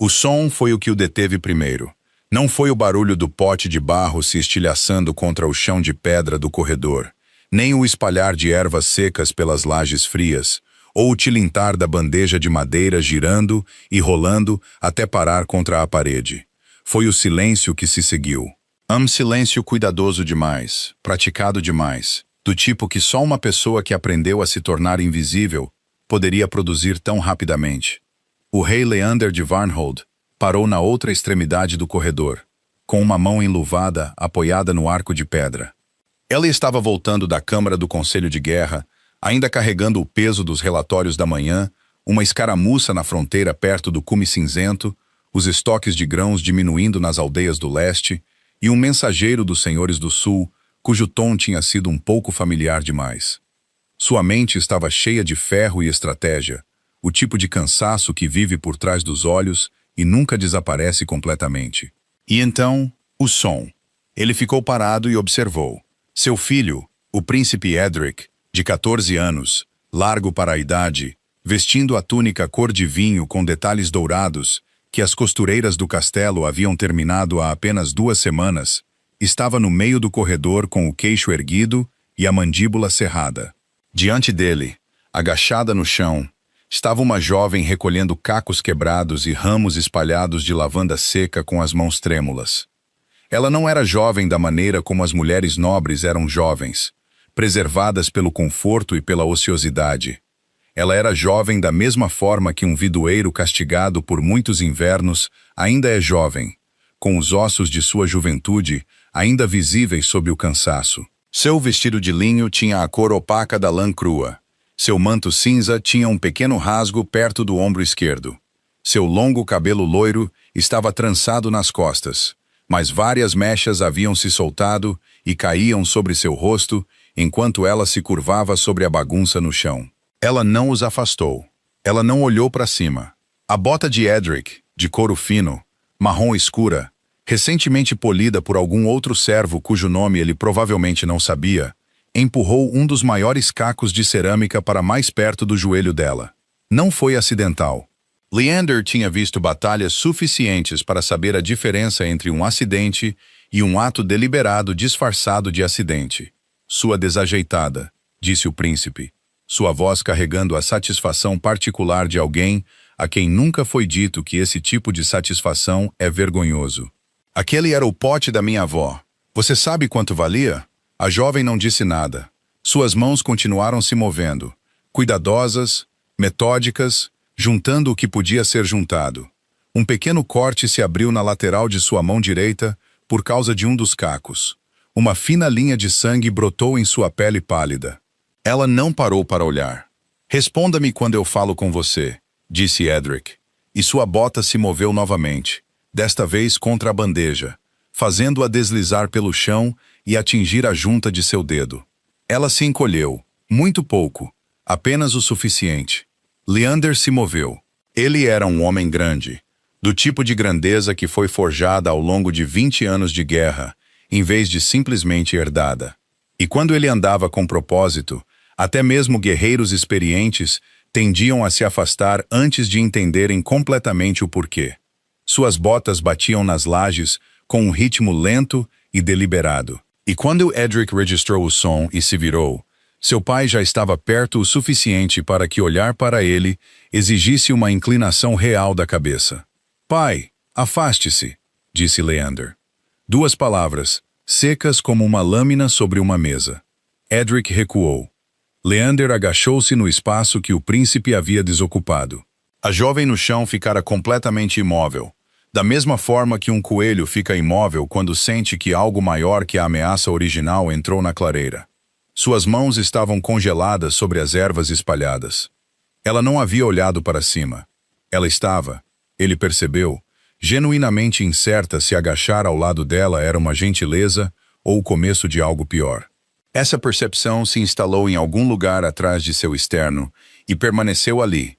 O som foi o que o deteve primeiro. Não foi o barulho do pote de barro se estilhaçando contra o chão de pedra do corredor, nem o espalhar de ervas secas pelas lajes frias, ou o tilintar da bandeja de madeira girando e rolando até parar contra a parede. Foi o silêncio que se seguiu. Silêncio cuidadoso demais, praticado demais, do tipo que só uma pessoa que aprendeu a se tornar invisível poderia produzir tão rapidamente. O rei Leander de Varnhold parou na outra extremidade do corredor, com uma mão enluvada apoiada no arco de pedra. Ela estava voltando da Câmara do Conselho de Guerra, ainda carregando o peso dos relatórios da manhã, uma escaramuça na fronteira perto do cume cinzento, os estoques de grãos diminuindo nas aldeias do leste, e um mensageiro dos senhores do sul, cujo tom tinha sido um pouco familiar demais. Sua mente estava cheia de ferro e estratégia, o tipo de cansaço que vive por trás dos olhos e nunca desaparece completamente. E então, o som. Ele ficou parado e observou. Seu filho, o príncipe Edric, de 14 anos, largo para a idade, vestindo a túnica cor de vinho com detalhes dourados, que as costureiras do castelo haviam terminado há apenas 2 semanas, estava no meio do corredor com o queixo erguido e a mandíbula cerrada. Diante dele, agachada no chão, estava uma jovem recolhendo cacos quebrados e ramos espalhados de lavanda seca com as mãos trêmulas. Ela não era jovem da maneira como as mulheres nobres eram jovens, preservadas pelo conforto e pela ociosidade. Ela era jovem da mesma forma que um vidoeiro castigado por muitos invernos ainda é jovem, com os ossos de sua juventude ainda visíveis sob o cansaço. Seu vestido de linho tinha a cor opaca da lã crua. Seu manto cinza tinha um pequeno rasgo perto do ombro esquerdo. Seu longo cabelo loiro estava trançado nas costas, mas várias mechas haviam se soltado e caíam sobre seu rosto enquanto ela se curvava sobre a bagunça no chão. Ela não os afastou. Ela não olhou para cima. A bota de Edric, de couro fino, marrom escura, recentemente polida por algum outro servo cujo nome ele provavelmente não sabia, empurrou um dos maiores cacos de cerâmica para mais perto do joelho dela. Não foi acidental. Leander tinha visto batalhas suficientes para saber a diferença entre um acidente e um ato deliberado disfarçado de acidente. Sua desajeitada, disse o príncipe, sua voz carregando a satisfação particular de alguém a quem nunca foi dito que esse tipo de satisfação é vergonhoso. Aquele era o pote da minha avó. Você sabe quanto valia? A jovem não disse nada. Suas mãos continuaram se movendo, cuidadosas, metódicas, juntando o que podia ser juntado. Um pequeno corte se abriu na lateral de sua mão direita por causa de um dos cacos. Uma fina linha de sangue brotou em sua pele pálida. Ela não parou para olhar. Responda-me quando eu falo com você, disse Edric, e sua bota se moveu novamente, desta vez contra a bandeja, fazendo-a deslizar pelo chão e atingir a junta de seu dedo. Ela se encolheu, muito pouco, apenas o suficiente. Leander se moveu. Ele era um homem grande, do tipo de grandeza que foi forjada ao longo de 20 anos de guerra, em vez de simplesmente herdada. E quando ele andava com propósito, até mesmo guerreiros experientes tendiam a se afastar antes de entenderem completamente o porquê. Suas botas batiam nas lajes com um ritmo lento e deliberado. E quando Edric registrou o som e se virou, seu pai já estava perto o suficiente para que olhar para ele exigisse uma inclinação real da cabeça. Pai, afaste-se, disse Leander. 2 palavras, secas como uma lâmina sobre uma mesa. Edric recuou. Leander agachou-se no espaço que o príncipe havia desocupado. A jovem no chão ficara completamente imóvel, da mesma forma que um coelho fica imóvel quando sente que algo maior que a ameaça original entrou na clareira. Suas mãos estavam congeladas sobre as ervas espalhadas. Ela não havia olhado para cima. Ela estava, ele percebeu, genuinamente incerta se agachar ao lado dela era uma gentileza ou o começo de algo pior. Essa percepção se instalou em algum lugar atrás de seu externo e permaneceu ali.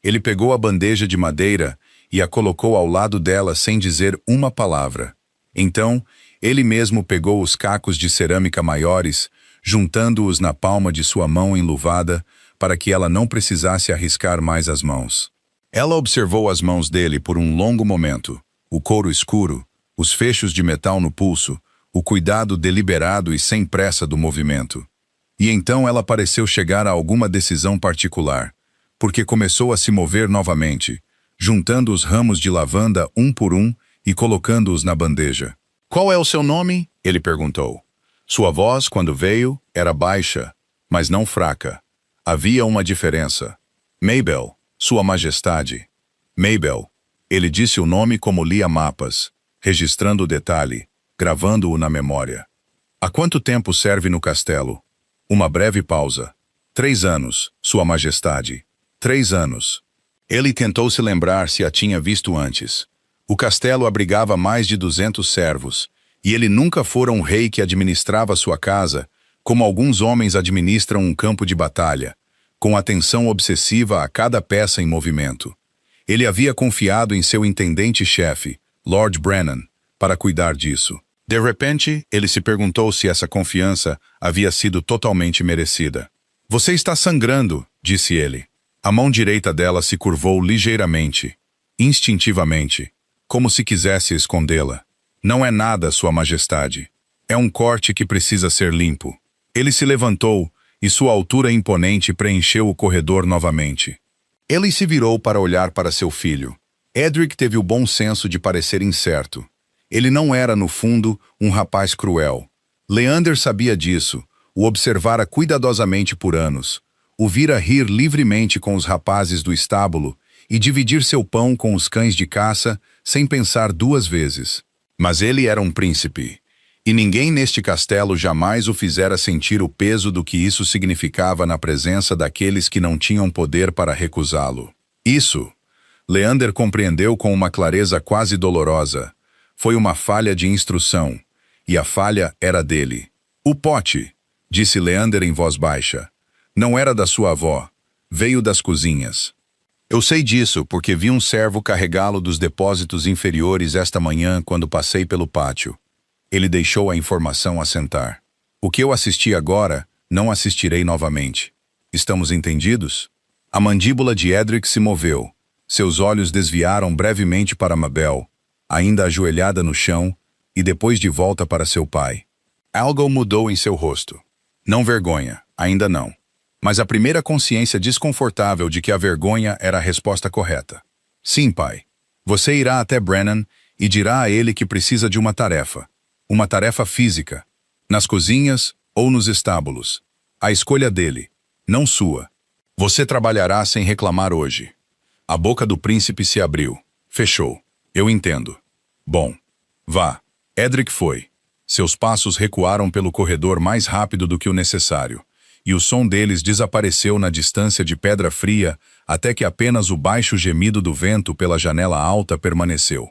Ele pegou a bandeja de madeira e a colocou ao lado dela sem dizer uma palavra. Então, ele mesmo pegou os cacos de cerâmica maiores, juntando-os na palma de sua mão enluvada para que ela não precisasse arriscar mais as mãos. Ela observou as mãos dele por um longo momento, o couro escuro, os fechos de metal no pulso, o cuidado deliberado e sem pressa do movimento. E então ela pareceu chegar a alguma decisão particular, porque começou a se mover novamente, juntando os ramos de lavanda um por um e colocando-os na bandeja. "Qual é o seu nome?" ele perguntou. Sua voz, quando veio, era baixa, mas não fraca. Havia uma diferença. "Mabel, Sua Majestade." "Mabel." Ele disse o nome como lia mapas, registrando o detalhe, gravando-o na memória. "Há quanto tempo serve no castelo?" Uma breve pausa. 3 anos, Sua Majestade." 3 anos. Ele tentou se lembrar se a tinha visto antes. O castelo abrigava mais de 200 servos, e ele nunca fora um rei que administrava sua casa, como alguns homens administram um campo de batalha, com atenção obsessiva a cada peça em movimento. Ele havia confiado em seu intendente-chefe, Lord Brennan, para cuidar disso. De repente, ele se perguntou se essa confiança havia sido totalmente merecida. "Você está sangrando", disse ele. A mão direita dela se curvou ligeiramente, instintivamente, como se quisesse escondê-la. "Não é nada, Sua Majestade. É um corte que precisa ser limpo." Ele se levantou, e sua altura imponente preencheu o corredor novamente. Ele se virou para olhar para seu filho. Edric teve o bom senso de parecer incerto. Ele não era, no fundo, um rapaz cruel. Leander sabia disso, o observara cuidadosamente por anos, o vira rir livremente com os rapazes do estábulo e dividir seu pão com os cães de caça sem pensar 2 vezes. Mas ele era um príncipe, e ninguém neste castelo jamais o fizera sentir o peso do que isso significava na presença daqueles que não tinham poder para recusá-lo. Isso, Leander compreendeu com uma clareza quase dolorosa, foi uma falha de instrução, e a falha era dele. "O pote", disse Leander em voz baixa, "não era da sua avó, veio das cozinhas." "Eu sei disso porque vi um servo carregá-lo dos depósitos inferiores esta manhã quando passei pelo pátio." Ele deixou a informação assentar. "O que eu assisti agora, não assistirei novamente. Estamos entendidos?" A mandíbula de Edric se moveu. Seus olhos desviaram brevemente para Mabel, ainda ajoelhada no chão, e depois de volta para seu pai. Algo mudou em seu rosto. Não vergonha, ainda não. Mas a primeira consciência desconfortável de que a vergonha era a resposta correta. "Sim, pai. Você irá até Brennan e dirá a ele que precisa de uma tarefa. Uma tarefa física. Nas cozinhas ou nos estábulos. A escolha dele, não sua. Você trabalhará sem reclamar hoje." A boca do príncipe se abriu. Fechou. "Eu entendo." "Bom. Vá." Edric foi. Seus passos recuaram pelo corredor mais rápido do que o necessário, e o som deles desapareceu na distância de pedra fria até que apenas o baixo gemido do vento pela janela alta permaneceu.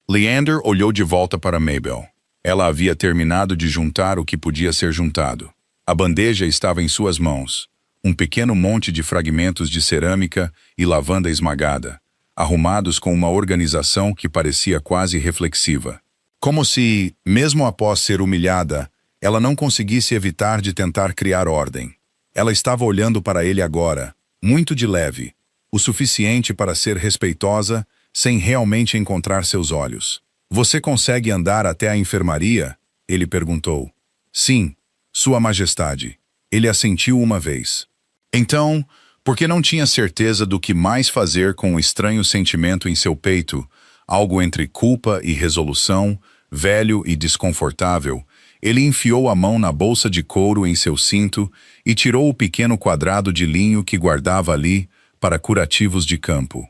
Leander olhou de volta para Mabel. Ela havia terminado de juntar o que podia ser juntado. A bandeja estava em suas mãos, um pequeno monte de fragmentos de cerâmica e lavanda esmagada, arrumados com uma organização que parecia quase reflexiva. Como se, mesmo após ser humilhada, ela não conseguisse evitar de tentar criar ordem. Ela estava olhando para ele agora, muito de leve, o suficiente para ser respeitosa, sem realmente encontrar seus olhos. "Você consegue andar até a enfermaria?" ele perguntou. "Sim, Sua Majestade." Ele assentiu uma vez. Então, porque não tinha certeza do que mais fazer com o estranho sentimento em seu peito, algo entre culpa e resolução, velho e desconfortável, ele enfiou a mão na bolsa de couro em seu cinto e tirou o pequeno quadrado de linho que guardava ali para curativos de campo.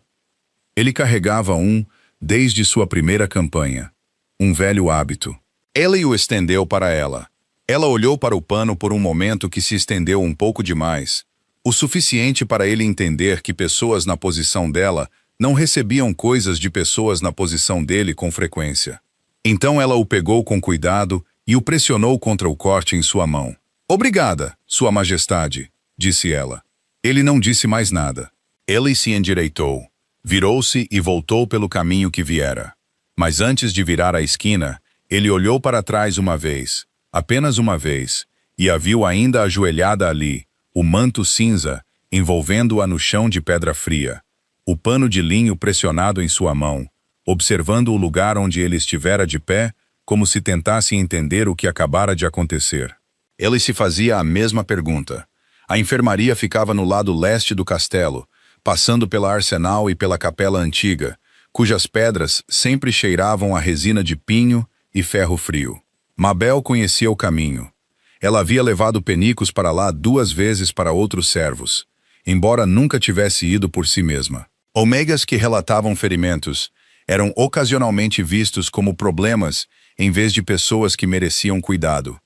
Ele carregava um desde sua primeira campanha. Um velho hábito. Ele o estendeu para ela. Ela olhou para o pano por um momento que se estendeu um pouco demais, o suficiente para ele entender que pessoas na posição dela não recebiam coisas de pessoas na posição dele com frequência. Então ela o pegou com cuidado e o pressionou contra o corte em sua mão. "Obrigada, Sua Majestade", disse ela. Ele não disse mais nada. Ele se endireitou, virou-se e voltou pelo caminho que viera. Mas antes de virar a esquina, ele olhou para trás uma vez, apenas uma vez, e a viu ainda ajoelhada ali, o manto cinza, envolvendo-a no chão de pedra fria. o pano de linho pressionado em sua mão, observando o lugar onde ele estivera de pé, como se tentasse entender o que acabara de acontecer. Ele se fazia a mesma pergunta. A enfermaria ficava no lado leste do castelo, passando pela Arsenal e pela capela antiga, cujas pedras sempre cheiravam a resina de pinho e ferro frio. Mabel conhecia o caminho. Ela havia levado Penicus para lá 2 vezes para outros servos, embora nunca tivesse ido por si mesma. Omegas que relatavam ferimentos eram ocasionalmente vistos como problemas em vez de pessoas que mereciam cuidado.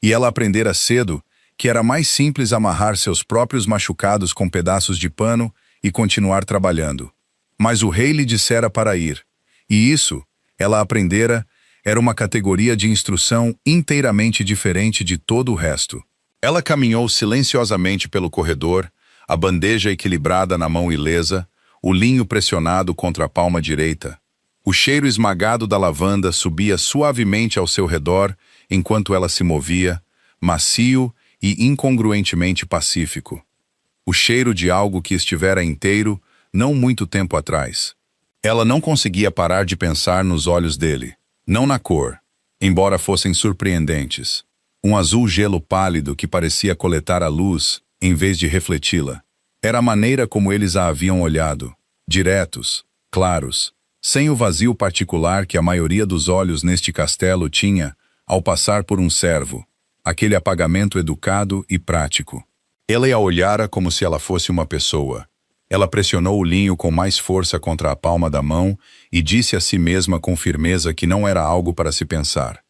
E ela aprendera cedo que era mais simples amarrar seus próprios machucados com pedaços de pano e continuar trabalhando. Mas o rei lhe dissera para ir, e isso, ela aprendera, era uma categoria de instrução inteiramente diferente de todo o resto. Ela caminhou silenciosamente pelo corredor, a bandeja equilibrada na mão ilesa, o linho pressionado contra a palma direita. O cheiro esmagado da lavanda subia suavemente ao seu redor enquanto ela se movia, macio e incongruentemente pacífico. O cheiro de algo que estivera inteiro não muito tempo atrás. Ela não conseguia parar de pensar nos olhos dele. Não na cor, embora fossem surpreendentes. Um azul gelo pálido que parecia coletar a luz, em vez de refleti-la. Era a maneira como eles a haviam olhado. Diretos, claros, sem o vazio particular que a maioria dos olhos neste castelo tinha ao passar por um servo. Aquele apagamento educado e prático. Ele a olhara como se ela fosse uma pessoa. Ela pressionou o linho com mais força contra a palma da mão e disse a si mesma com firmeza que não era algo para se pensar.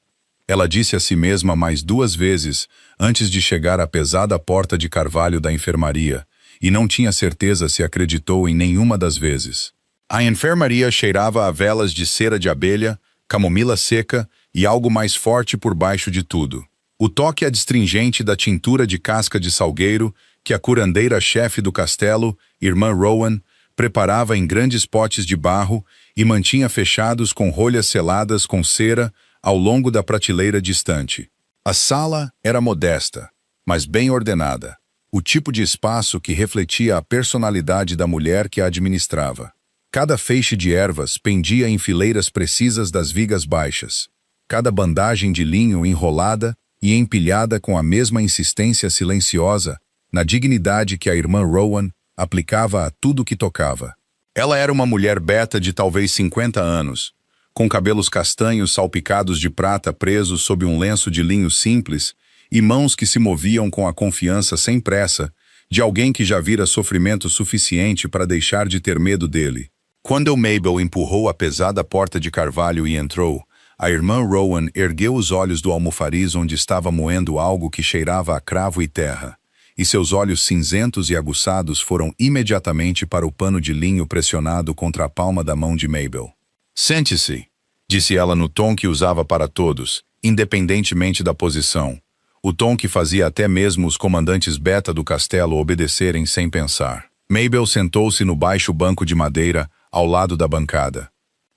Ela disse a si mesma mais 2 vezes antes de chegar à pesada porta de carvalho da enfermaria, e não tinha certeza se acreditou em nenhuma das vezes. A enfermaria cheirava a velas de cera de abelha, camomila seca e algo mais forte por baixo de tudo. O toque adstringente da tintura de casca de salgueiro que a curandeira-chefe do castelo, Irmã Rowan, preparava em grandes potes de barro e mantinha fechados com rolhas seladas com cera ao longo da prateleira distante. A sala era modesta, mas bem ordenada, o tipo de espaço que refletia a personalidade da mulher que a administrava. Cada feixe de ervas pendia em fileiras precisas das vigas baixas, cada bandagem de linho enrolada e empilhada com a mesma insistência silenciosa na dignidade que a irmã Rowan aplicava a tudo que tocava. Ela era uma mulher beta de talvez 50 anos, com cabelos castanhos salpicados de prata presos sob um lenço de linho simples e mãos que se moviam com a confiança sem pressa de alguém que já vira sofrimento suficiente para deixar de ter medo dele. Quando Mabel empurrou a pesada porta de carvalho e entrou, a irmã Rowan ergueu os olhos do almofariz onde estava moendo algo que cheirava a cravo e terra, e seus olhos cinzentos e aguçados foram imediatamente para o pano de linho pressionado contra a palma da mão de Mabel. "Sente-se", disse ela no tom que usava para todos, independentemente da posição, o tom que fazia até mesmo os comandantes beta do castelo obedecerem sem pensar. Mabel sentou-se no baixo banco de madeira, ao lado da bancada.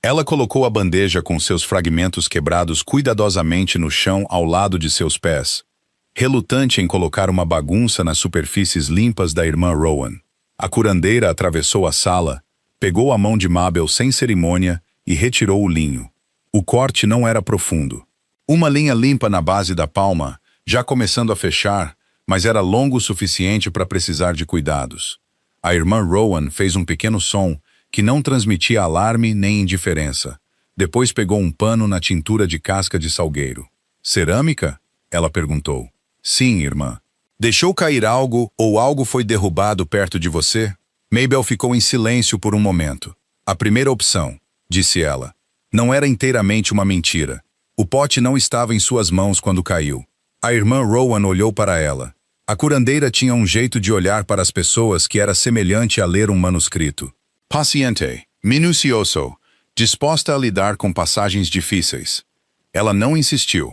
Ela colocou a bandeja com seus fragmentos quebrados cuidadosamente no chão ao lado de seus pés, relutante em colocar uma bagunça nas superfícies limpas da irmã Rowan. A curandeira atravessou a sala, pegou a mão de Mabel sem cerimônia e retirou o linho. O corte não era profundo. Uma linha limpa na base da palma, já começando a fechar, mas era longo o suficiente para precisar de cuidados. A irmã Rowan fez um pequeno som que não transmitia alarme nem indiferença. Depois pegou um pano na tintura de casca de salgueiro. "Cerâmica?" ela perguntou. "Sim, irmã." "Deixou cair algo ou algo foi derrubado perto de você?" Mabel ficou em silêncio por um momento. "A primeira opção", disse ela. Não era inteiramente uma mentira. O pote não estava em suas mãos quando caiu. A irmã Rowan olhou para ela. A curandeira tinha um jeito de olhar para as pessoas que era semelhante a ler um manuscrito. Paciente, minucioso, disposta a lidar com passagens difíceis. Ela não insistiu.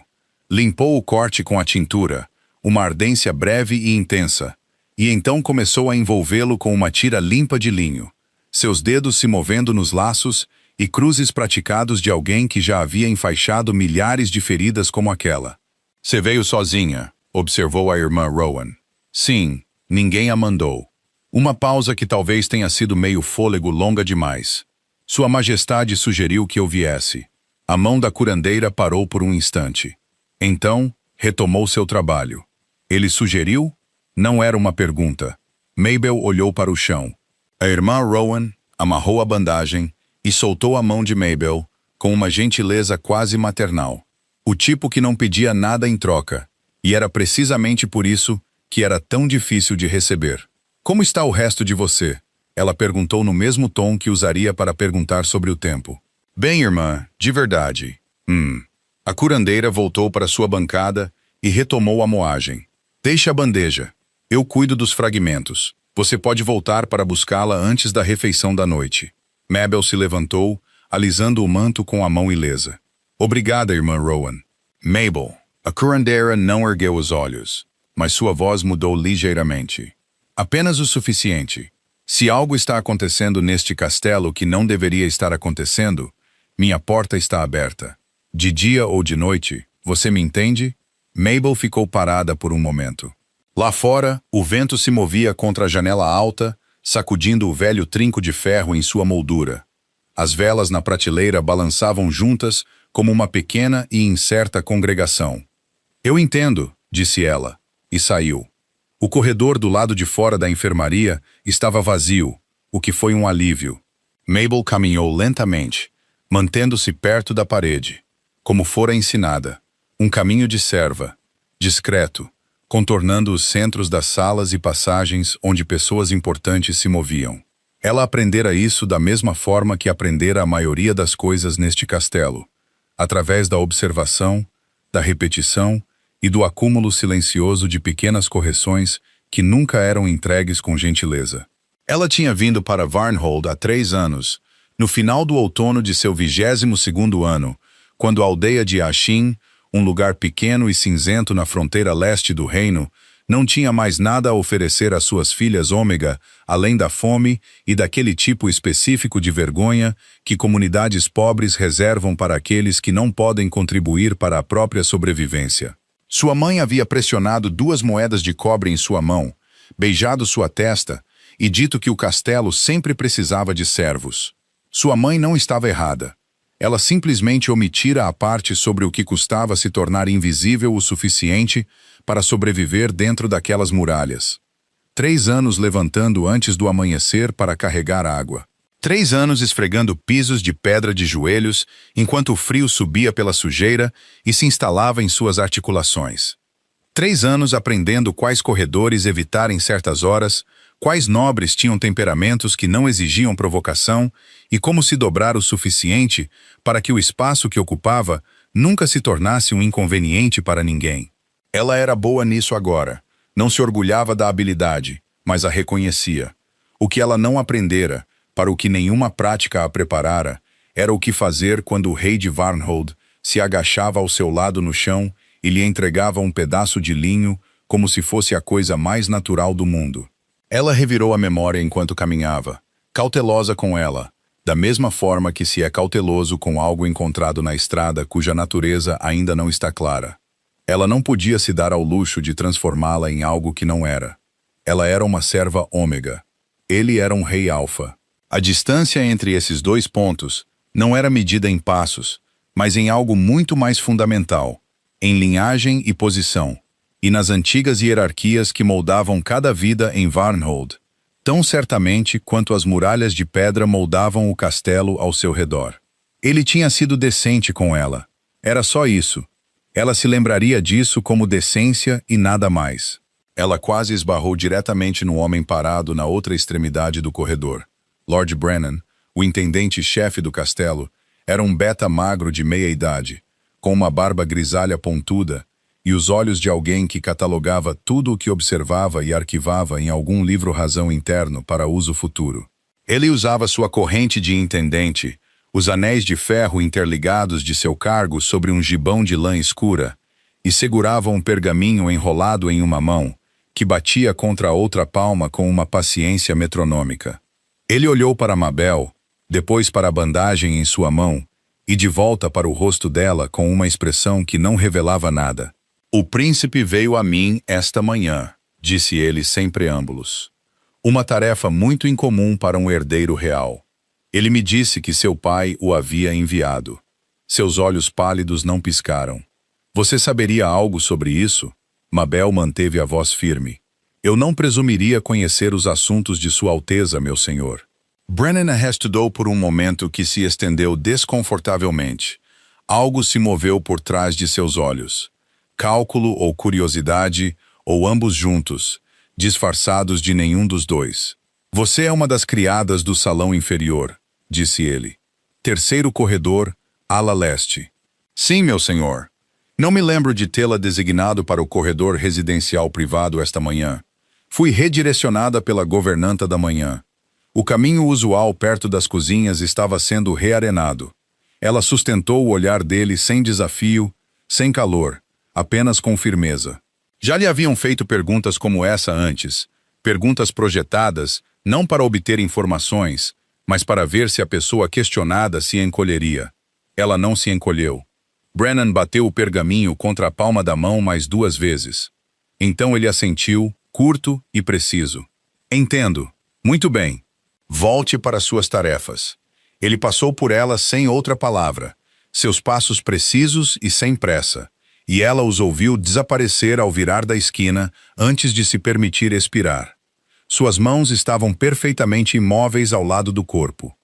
Limpou o corte com a tintura, uma ardência breve e intensa, e então começou a envolvê-lo com uma tira limpa de linho, seus dedos se movendo nos laços e cruzes praticados de alguém que já havia enfaixado milhares de feridas como aquela. "Você veio sozinha", observou a irmã Rowan. "Sim, ninguém a mandou." Uma pausa que talvez tenha sido meio fôlego longa demais. Sua Majestade sugeriu que eu viesse. A mão da curandeira parou por um instante. Então, retomou seu trabalho. Ele sugeriu? Não era uma pergunta. Mabel olhou para o chão. A irmã Rowan amarrou a bandagem e soltou a mão de Mabel com uma gentileza quase maternal. O tipo que não pedia nada em troca, e era precisamente por isso que era tão difícil de receber. Como está o resto de você? Ela perguntou no mesmo tom que usaria para perguntar sobre o tempo. Bem, irmã, de verdade. A curandeira voltou para sua bancada e retomou a moagem. Deixe a bandeja. Eu cuido dos fragmentos. Você pode voltar para buscá-la antes da refeição da noite. Mabel se levantou, alisando o manto com a mão ilesa. Obrigada, irmã Rowan. Mabel. A curandeira não ergueu os olhos, mas sua voz mudou ligeiramente. Apenas o suficiente. Se algo está acontecendo neste castelo que não deveria estar acontecendo, minha porta está aberta. De dia ou de noite, você me entende? Mabel ficou parada por um momento. Lá fora, o vento se movia contra a janela alta, sacudindo o velho trinco de ferro em sua moldura. As velas na prateleira balançavam juntas como uma pequena e incerta congregação. Eu entendo, disse ela, e saiu. O corredor do lado de fora da enfermaria estava vazio, o que foi um alívio. Mabel caminhou lentamente, mantendo-se perto da parede, como fora ensinada. Um caminho de serva, discreto, contornando os centros das salas e passagens onde pessoas importantes se moviam. Ela aprendera isso da mesma forma que aprendera a maioria das coisas neste castelo, através da observação, da repetição e do acúmulo silencioso de pequenas correções que nunca eram entregues com gentileza. Ela tinha vindo para Varnhold há 3 anos, no final do outono de seu 22º ano, quando a aldeia de Ashin, um lugar pequeno e cinzento na fronteira leste do reino, não tinha mais nada a oferecer às suas filhas Ômega, além da fome e daquele tipo específico de vergonha que comunidades pobres reservam para aqueles que não podem contribuir para a própria sobrevivência. Sua mãe havia pressionado 2 moedas de cobre em sua mão, beijado sua testa e dito que o castelo sempre precisava de servos. Sua mãe não estava errada. Ela simplesmente omitira a parte sobre o que custava se tornar invisível o suficiente para sobreviver dentro daquelas muralhas. 3 anos levantando antes do amanhecer para carregar água. 3 anos esfregando pisos de pedra de joelhos, enquanto o frio subia pela sujeira e se instalava em suas articulações. 3 anos aprendendo quais corredores evitar em certas horas, quais nobres tinham temperamentos que não exigiam provocação e como se dobrar o suficiente para que o espaço que ocupava nunca se tornasse um inconveniente para ninguém. Ela era boa nisso agora. Não se orgulhava da habilidade, mas a reconhecia. O que ela não aprendera, para o que nenhuma prática a preparara, era o que fazer quando o rei de Varnhold se agachava ao seu lado no chão e lhe entregava um pedaço de linho como se fosse a coisa mais natural do mundo. Ela revirou a memória enquanto caminhava, cautelosa com ela, da mesma forma que se é cauteloso com algo encontrado na estrada cuja natureza ainda não está clara. Ela não podia se dar ao luxo de transformá-la em algo que não era. Ela era uma serva ômega. Ele era um rei alfa. A distância entre esses 2 pontos não era medida em passos, mas em algo muito mais fundamental, em linhagem e posição, e nas antigas hierarquias que moldavam cada vida em Varnhold, tão certamente quanto as muralhas de pedra moldavam o castelo ao seu redor. Ele tinha sido decente com ela. Era só isso. Ela se lembraria disso como decência e nada mais. Ela quase esbarrou diretamente no homem parado na outra extremidade do corredor. Lord Brennan, o intendente-chefe do castelo, era um beta magro de meia-idade, com uma barba grisalha pontuda e os olhos de alguém que catalogava tudo o que observava e arquivava em algum livro-razão interno para uso futuro. Ele usava sua corrente de intendente, os anéis de ferro interligados de seu cargo sobre um gibão de lã escura, e segurava um pergaminho enrolado em uma mão, que batia contra a outra palma com uma paciência metronômica. Ele olhou para Mabel, depois para a bandagem em sua mão, e de volta para o rosto dela com uma expressão que não revelava nada. O príncipe veio a mim esta manhã, disse ele sem preâmbulos. Uma tarefa muito incomum para um herdeiro real. Ele me disse que seu pai o havia enviado. Seus olhos pálidos não piscaram. Você saberia algo sobre isso? Mabel manteve a voz firme. Eu não presumiria conhecer os assuntos de Sua Alteza, meu senhor. Brennan estudou por um momento que se estendeu desconfortavelmente. Algo se moveu por trás de seus olhos. Cálculo ou curiosidade, ou ambos juntos, disfarçados de nenhum dos dois. Você é uma das criadas do salão inferior, disse ele. Terceiro corredor, ala leste. Sim, meu senhor. Não me lembro de tê-la designado para o corredor residencial privado esta manhã. Fui redirecionada pela governanta da manhã. O caminho usual perto das cozinhas estava sendo rearenado. Ela sustentou o olhar dele sem desafio, sem calor, apenas com firmeza. Já lhe haviam feito perguntas como essa antes, perguntas projetadas não para obter informações, mas para ver se a pessoa questionada se encolheria. Ela não se encolheu. Brennan bateu o pergaminho contra a palma da mão mais 2 vezes. Então ele assentiu, curto e preciso. Entendo. Muito bem. Volte para suas tarefas. Ele passou por elas sem outra palavra, seus passos precisos e sem pressa, e ela os ouviu desaparecer ao virar da esquina antes de se permitir expirar. Suas mãos estavam perfeitamente imóveis ao lado do corpo.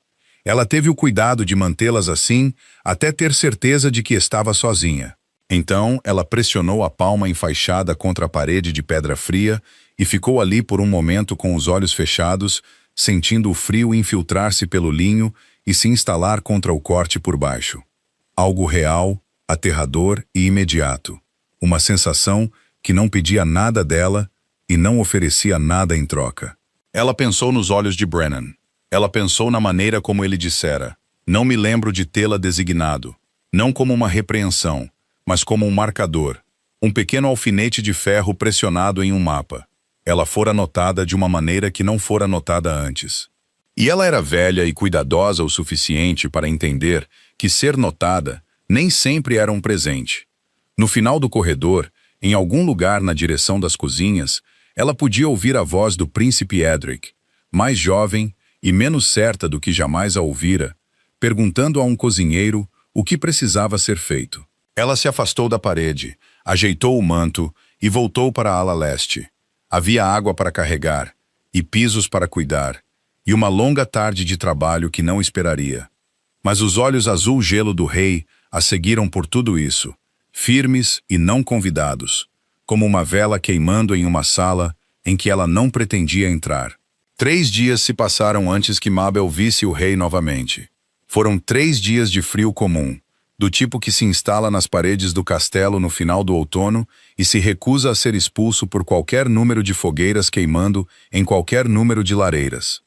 Ela teve o cuidado de mantê-las assim até ter certeza de que estava sozinha. Então, ela pressionou a palma enfaixada contra a parede de pedra fria e ficou ali por um momento com os olhos fechados, sentindo o frio infiltrar-se pelo linho e se instalar contra o corte por baixo. Algo real, aterrador e imediato. Uma sensação que não pedia nada dela e não oferecia nada em troca. Ela pensou nos olhos de Brennan. Ela pensou na maneira como ele dissera: não me lembro de tê-la designado. Não como uma repreensão, mas como um marcador. Um pequeno alfinete de ferro pressionado em um mapa. Ela fora notada de uma maneira que não fora notada antes. E ela era velha e cuidadosa o suficiente para entender que ser notada nem sempre era um presente. No final do corredor, em algum lugar na direção das cozinhas, ela podia ouvir a voz do príncipe Edric, mais jovem e menos certa do que jamais a ouvira, perguntando a um cozinheiro o que precisava ser feito. Ela se afastou da parede, ajeitou o manto e voltou para a ala leste. Havia água para carregar, e pisos para cuidar, e uma longa tarde de trabalho que não esperaria. Mas os olhos azul-gelo do rei a seguiram por tudo isso, firmes e não convidados, como uma vela queimando em uma sala em que ela não pretendia entrar. 3 dias se passaram antes que Mabel visse o rei novamente. Foram 3 dias de frio comum, do tipo que se instala nas paredes do castelo no final do outono e se recusa a ser expulso por qualquer número de fogueiras queimando em qualquer número de lareiras.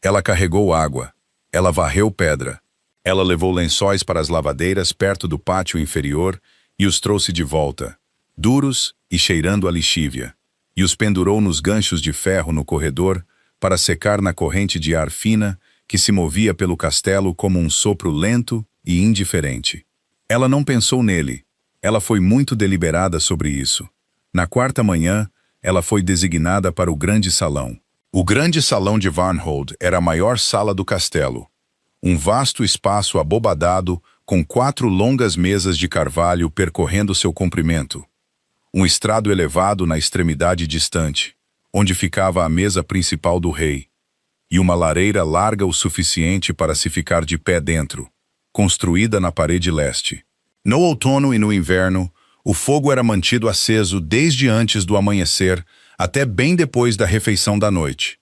Ela carregou água. Ela varreu pedra. Ela levou lençóis para as lavadeiras perto do pátio inferior e os trouxe de volta, duros e cheirando a lixívia, e os pendurou nos ganchos de ferro no corredor para secar na corrente de ar fina que se movia pelo castelo como um sopro lento e indiferente. Ela não pensou nele. Ela foi muito deliberada sobre isso. Na 4ª manhã, ela foi designada para o grande salão. O grande salão de Varnhold era a maior sala do castelo. Um vasto espaço abobadado com 4 longas mesas de carvalho percorrendo seu comprimento. Um estrado elevado na extremidade distante, onde ficava a mesa principal do rei, e uma lareira larga o suficiente para se ficar de pé dentro, construída na parede leste. No outono e no inverno, o fogo era mantido aceso desde antes do amanhecer até bem depois da refeição da noite.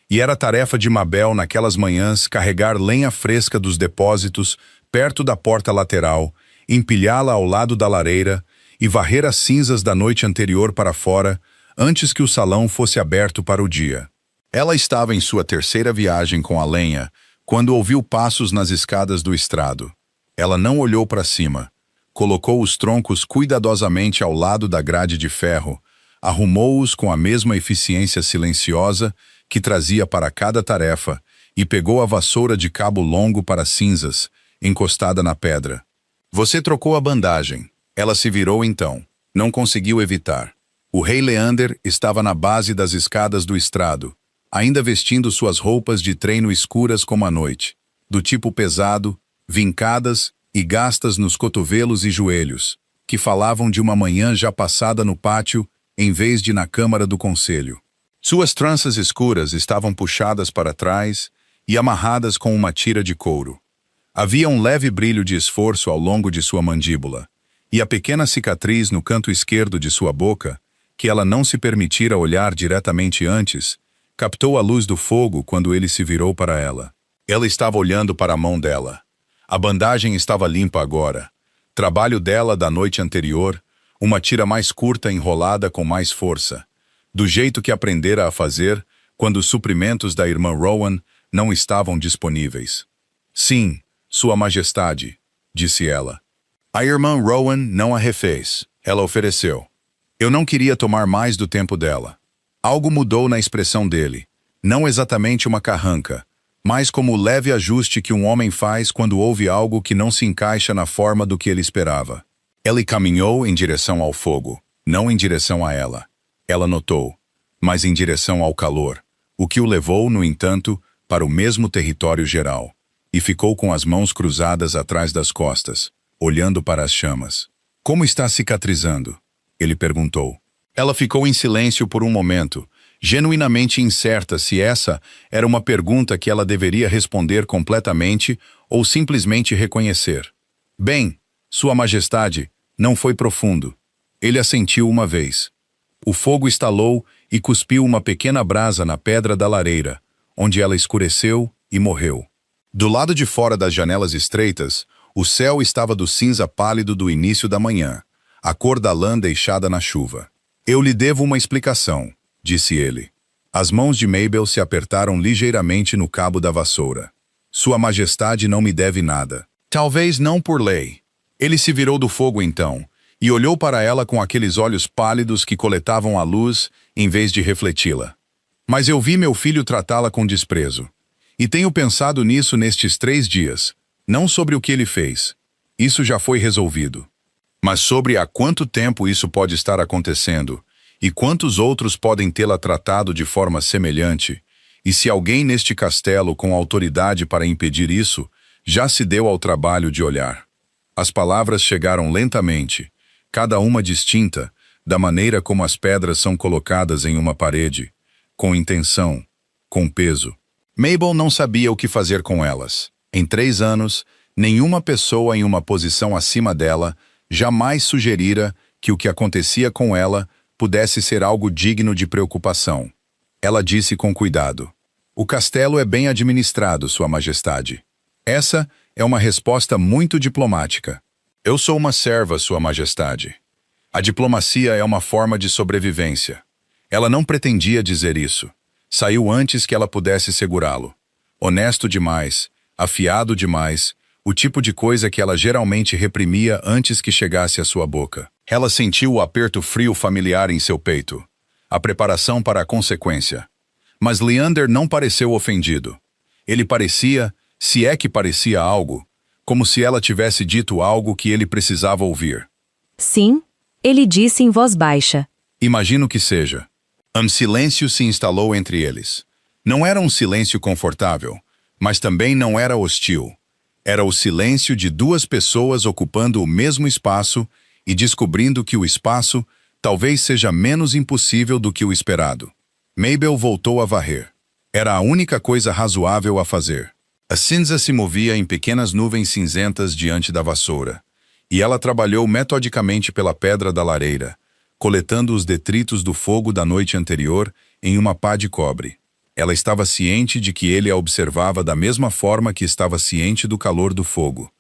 E era tarefa de Mabel naquelas manhãs carregar lenha fresca dos depósitos perto da porta lateral, empilhá-la ao lado da lareira e varrer as cinzas da noite anterior para fora antes que o salão fosse aberto para o dia. Ela estava em sua 3ª viagem com a lenha quando ouviu passos nas escadas do estrado. Ela não olhou para cima. Colocou os troncos cuidadosamente ao lado da grade de ferro, arrumou-os com a mesma eficiência silenciosa que trazia para cada tarefa e pegou a vassoura de cabo longo para cinzas, encostada na pedra. Você trocou a bandagem. Ela se virou então. Não conseguiu evitar. O rei Leander estava na base das escadas do estrado, ainda vestindo suas roupas de treino escuras como a noite, do tipo pesado, vincadas e gastas nos cotovelos e joelhos, que falavam de uma manhã já passada no pátio em vez de na Câmara do Conselho. Suas tranças escuras estavam puxadas para trás e amarradas com uma tira de couro. Havia um leve brilho de esforço ao longo de sua mandíbula, e a pequena cicatriz no canto esquerdo de sua boca, que ela não se permitira olhar diretamente antes, captou a luz do fogo quando ele se virou para ela. Ela estava olhando para a mão dela. A bandagem estava limpa agora. Trabalho dela da noite anterior, uma tira mais curta enrolada com mais força, do jeito que aprendera a fazer quando os suprimentos da irmã Rowan não estavam disponíveis. Sim, Sua Majestade, disse ela. A irmã Rowan não a refez. Ela ofereceu. Eu não queria tomar mais do tempo dela. Algo mudou na expressão dele. Não exatamente uma carranca, mas como o leve ajuste que um homem faz quando ouve algo que não se encaixa na forma do que ele esperava. Ele caminhou em direção ao fogo, não em direção a ela. Ela notou, mas em direção ao calor, o que o levou, no entanto, para o mesmo território geral, e ficou com as mãos cruzadas atrás das costas, olhando para as chamas. Como está cicatrizando? Ele perguntou. Ela ficou em silêncio por um momento, genuinamente incerta se essa era uma pergunta que ela deveria responder completamente ou simplesmente reconhecer. Bem, Sua Majestade, não foi profundo. Ele assentiu uma vez. O fogo estalou e cuspiu uma pequena brasa na pedra da lareira, onde ela escureceu e morreu. Do lado de fora das janelas estreitas, o céu estava do cinza pálido do início da manhã, a cor da lã deixada na chuva. Eu lhe devo uma explicação, disse ele. As mãos de Mabel se apertaram ligeiramente no cabo da vassoura. Sua Majestade não me deve nada. Talvez não por lei. Ele se virou do fogo então, e olhou para ela com aqueles olhos pálidos que coletavam a luz em vez de refleti-la. Mas eu vi meu filho tratá-la com desprezo. E tenho pensado nisso nestes 3 dias, não sobre o que ele fez. Isso já foi resolvido. Mas sobre há quanto tempo isso pode estar acontecendo, e quantos outros podem tê-la tratado de forma semelhante, e se alguém neste castelo com autoridade para impedir isso, já se deu ao trabalho de olhar. As palavras chegaram lentamente, cada uma distinta, da maneira como as pedras são colocadas em uma parede, com intenção, com peso. Mabel não sabia o que fazer com elas. Em 3 anos, nenhuma pessoa em uma posição acima dela jamais sugerira que o que acontecia com ela pudesse ser algo digno de preocupação. Ela disse com cuidado. O castelo é bem administrado, Sua Majestade. Essa é uma resposta muito diplomática. Eu sou uma serva, Sua Majestade. A diplomacia é uma forma de sobrevivência. Ela não pretendia dizer isso. Saiu antes que ela pudesse segurá-lo. Honesto demais, afiado demais, o tipo de coisa que ela geralmente reprimia antes que chegasse à sua boca. Ela sentiu o aperto frio familiar em seu peito. A preparação para a consequência. Mas Leander não pareceu ofendido. Ele parecia, se é que parecia algo, como se ela tivesse dito algo que ele precisava ouvir. Sim, ele disse em voz baixa. Imagino que seja. Silêncio se instalou entre eles. Não era um silêncio confortável, mas também não era hostil. Era o silêncio de 2 pessoas ocupando o mesmo espaço e descobrindo que o espaço talvez seja menos impossível do que o esperado. Mabel voltou a varrer. Era a única coisa razoável a fazer. A cinza se movia em pequenas nuvens cinzentas diante da vassoura, e ela trabalhou metodicamente pela pedra da lareira, coletando os detritos do fogo da noite anterior em uma pá de cobre. Ela estava ciente de que ele a observava da mesma forma que estava ciente do calor do fogo,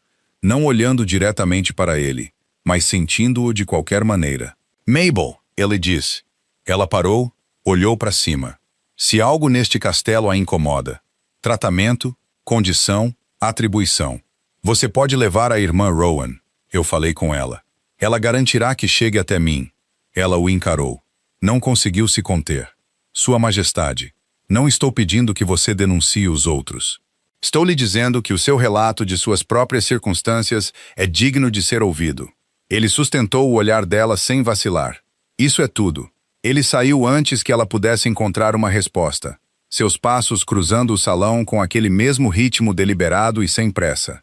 não olhando diretamente para ele, mas sentindo-o de qualquer maneira. Mabel, ele disse. Ela parou, olhou para cima. Se algo neste castelo a incomoda, tratamento, condição, atribuição. Você pode levar a irmã Rowan, eu falei com ela. Ela garantirá que chegue até mim. Ela o encarou. Não conseguiu se conter. Sua Majestade, não estou pedindo que você denuncie os outros. Estou lhe dizendo que o seu relato de suas próprias circunstâncias é digno de ser ouvido. Ele sustentou o olhar dela sem vacilar. Isso é tudo. Ele saiu antes que ela pudesse encontrar uma resposta. seus passos cruzando o salão com aquele mesmo ritmo deliberado e sem pressa.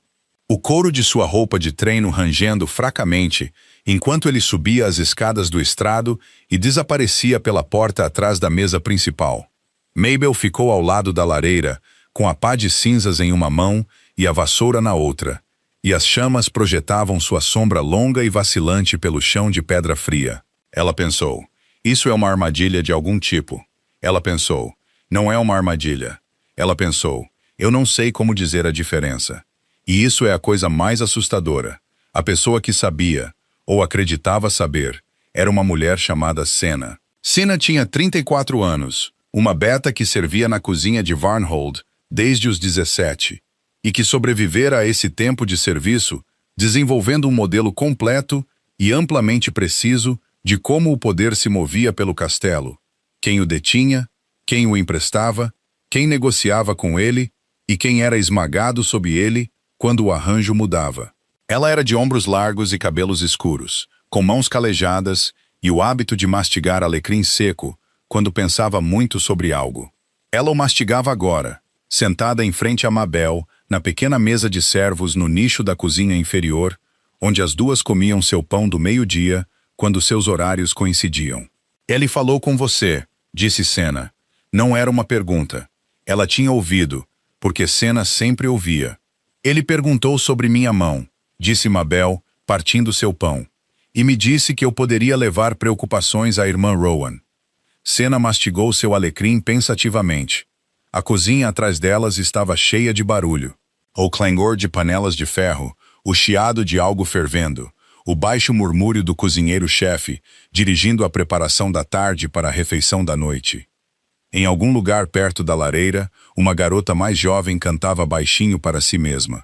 O couro de sua roupa de treino rangendo fracamente, enquanto ele subia as escadas do estrado e desaparecia pela porta atrás da mesa principal. Mabel ficou ao lado da lareira, com a pá de cinzas em uma mão e a vassoura na outra, e as chamas projetavam sua sombra longa e vacilante pelo chão de pedra fria. Ela pensou, isso é uma armadilha de algum tipo. Ela pensou, não é uma armadilha. Ela pensou, eu não sei como dizer a diferença. E isso é a coisa mais assustadora. A pessoa que sabia, ou acreditava saber, era uma mulher chamada Senna. Senna tinha 34 anos, uma beta que servia na cozinha de Varnhold desde os 17, e que sobrevivera a esse tempo de serviço, desenvolvendo um modelo completo e amplamente preciso de como o poder se movia pelo castelo, quem o detinha, quem o emprestava, quem negociava com ele e quem era esmagado sob ele quando o arranjo mudava. Ela era de ombros largos e cabelos escuros, com mãos calejadas e o hábito de mastigar alecrim seco quando pensava muito sobre algo. Ela o mastigava agora, sentada em frente a Mabel, na pequena mesa de servos no nicho da cozinha inferior, onde as duas comiam seu pão do meio-dia, quando seus horários coincidiam. Ele falou com você, disse Senna. Não era uma pergunta. Ela tinha ouvido, porque Senna sempre ouvia. Ele perguntou sobre minha mão, disse Mabel, partindo seu pão, e me disse que eu poderia levar preocupações à irmã Rowan. Senna mastigou seu alecrim pensativamente. A cozinha atrás delas estava cheia de barulho. O clangor de panelas de ferro, o chiado de algo fervendo, o baixo murmúrio do cozinheiro-chefe, dirigindo a preparação da tarde para a refeição da noite. Em algum lugar perto da lareira, uma garota mais jovem cantava baixinho para si mesma.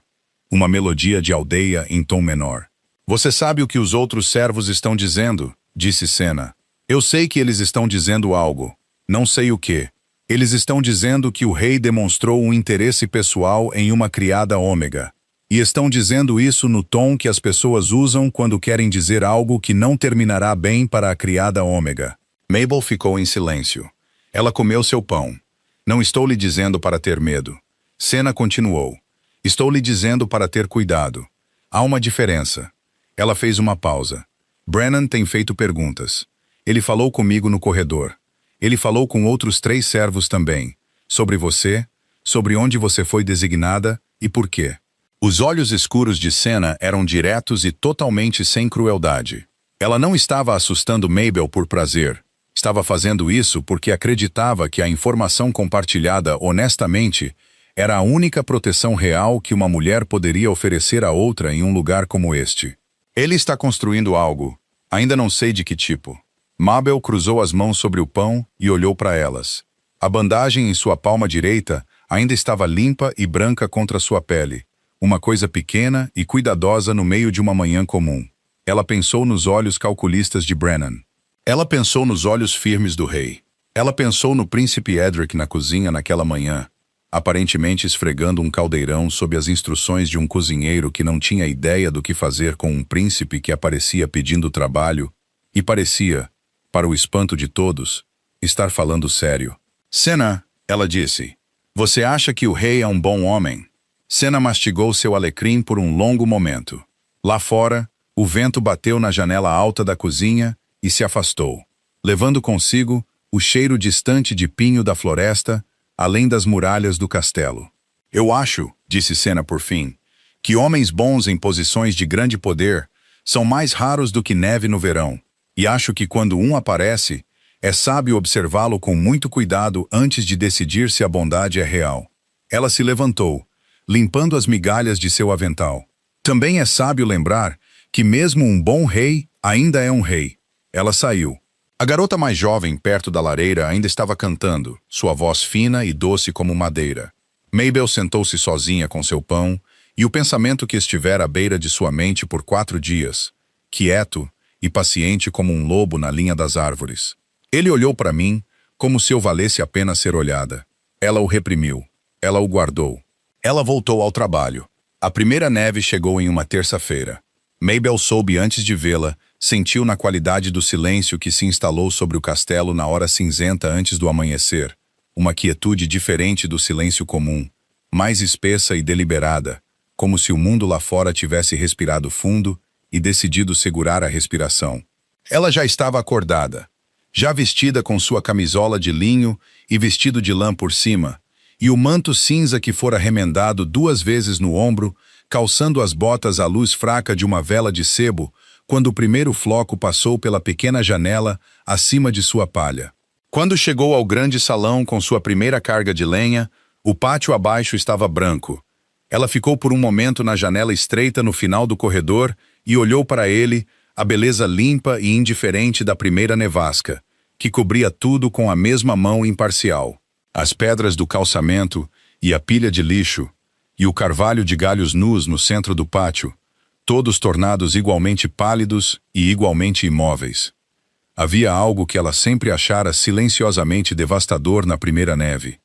Uma melodia de aldeia em tom menor. Você sabe o que os outros servos estão dizendo? Disse Senna. Eu sei que eles estão dizendo algo. Não sei o que. Eles estão dizendo que o rei demonstrou um interesse pessoal em uma criada ômega. E estão dizendo isso no tom que as pessoas usam quando querem dizer algo que não terminará bem para a criada ômega. Mabel ficou em silêncio. Ela comeu seu pão. Não estou lhe dizendo para ter medo. Senna continuou. Estou lhe dizendo para ter cuidado. Há uma diferença. Ela fez uma pausa. Brennan tem feito perguntas. Ele falou comigo no corredor. Ele falou com outros 3 servos também. Sobre você, sobre onde você foi designada e por quê. Os olhos escuros de Senna eram diretos e totalmente sem crueldade. Ela não estava assustando Mabel por prazer. Estava fazendo isso porque acreditava que a informação compartilhada honestamente era a única proteção real que uma mulher poderia oferecer a outra em um lugar como este. Ele está construindo algo. Ainda não sei de que tipo. Mabel cruzou as mãos sobre o pão e olhou para elas. A bandagem em sua palma direita ainda estava limpa e branca contra sua pele. Uma coisa pequena e cuidadosa no meio de uma manhã comum. Ela pensou nos olhos calculistas de Brennan. Ela pensou nos olhos firmes do rei. Ela pensou no príncipe Edric na cozinha naquela manhã, aparentemente esfregando um caldeirão sob as instruções de um cozinheiro que não tinha ideia do que fazer com um príncipe que aparecia pedindo trabalho e parecia, para o espanto de todos, estar falando sério. Senna, ela disse, você acha que o rei é um bom homem? Senna mastigou seu alecrim por um longo momento. Lá fora, o vento bateu na janela alta da cozinha e se afastou, levando consigo o cheiro distante de pinho da floresta, além das muralhas do castelo. Eu acho, disse Senna por fim, que homens bons em posições de grande poder são mais raros do que neve no verão, e acho que quando um aparece, é sábio observá-lo com muito cuidado antes de decidir se a bondade é real. Ela se levantou, limpando as migalhas de seu avental. Também é sábio lembrar que mesmo um bom rei ainda é um rei. Ela saiu. A garota mais jovem perto da lareira ainda estava cantando, sua voz fina e doce como madeira. Mabel sentou-se sozinha com seu pão e o pensamento que estivera à beira de sua mente por 4 dias, quieto e paciente como um lobo na linha das árvores. Ele olhou para mim como se eu valesse a pena ser olhada. Ela o reprimiu. Ela o guardou. Ela voltou ao trabalho. A primeira neve chegou em uma terça-feira. Mabel soube antes de vê-la, sentiu na qualidade do silêncio que se instalou sobre o castelo na hora cinzenta antes do amanhecer, uma quietude diferente do silêncio comum, mais espessa e deliberada, como se o mundo lá fora tivesse respirado fundo e decidido segurar a respiração. Ela já estava acordada, já vestida com sua camisola de linho e vestido de lã por cima, e o manto cinza que fora remendado 2 vezes no ombro, calçando as botas à luz fraca de uma vela de sebo, quando o primeiro floco passou pela pequena janela acima de sua palha. Quando chegou ao grande salão com sua primeira carga de lenha, o pátio abaixo estava branco. Ela ficou por um momento na janela estreita no final do corredor e olhou para ele, a beleza limpa e indiferente da primeira nevasca, que cobria tudo com a mesma mão imparcial. As pedras do calçamento e a pilha de lixo, e o carvalho de galhos nus no centro do pátio, todos tornados igualmente pálidos e igualmente imóveis. Havia algo que ela sempre achara silenciosamente devastador na primeira neve.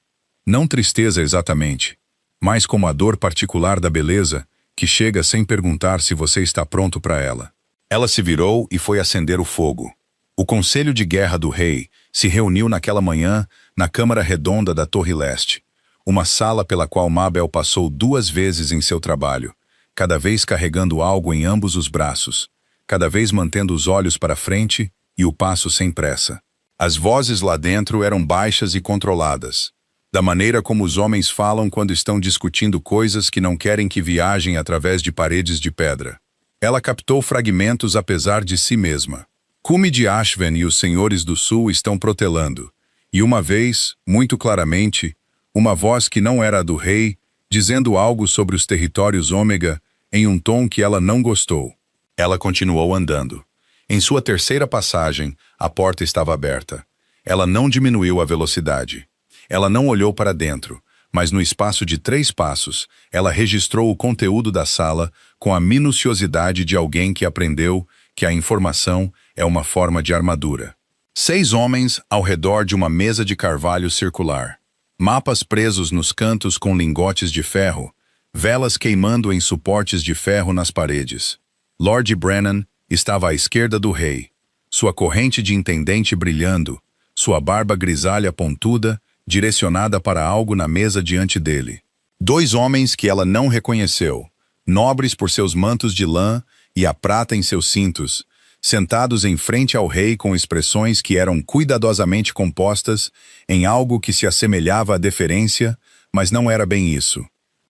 Não tristeza exatamente, mas como a dor particular da beleza que chega sem perguntar se você está pronto para ela. Ela se virou e foi acender o fogo. O Conselho de Guerra do Rei se reuniu naquela manhã na Câmara Redonda da Torre Leste, uma sala pela qual Mabel passou 2 vezes em seu trabalho, cada vez carregando algo em ambos os braços, cada vez mantendo os olhos para frente e o passo sem pressa. As vozes lá dentro eram baixas e controladas, da maneira como os homens falam quando estão discutindo coisas que não querem que viajem através de paredes de pedra. Ela captou fragmentos apesar de si mesma. Cume de Ashven e os senhores do sul estão protelando, e uma vez, muito claramente, uma voz que não era a do rei, dizendo algo sobre os territórios ômega em um tom que ela não gostou. Ela continuou andando. Em sua terceira passagem, a porta estava aberta. Ela não diminuiu a velocidade. Ela não olhou para dentro, mas no espaço de 3 passos, ela registrou o conteúdo da sala com a minuciosidade de alguém que aprendeu que a informação é uma forma de armadura. 6 homens ao redor de uma mesa de carvalho circular. Mapas presos nos cantos com lingotes de ferro, velas queimando em suportes de ferro nas paredes. Lord Brennan estava à esquerda do rei, sua corrente de intendente brilhando, sua barba grisalha pontuda, direcionada para algo na mesa diante dele. 2 homens que ela não reconheceu, nobres por seus mantos de lã e a prata em seus cintos, sentados em frente ao rei com expressões que eram cuidadosamente compostas em algo que se assemelhava à deferência, mas não era bem isso.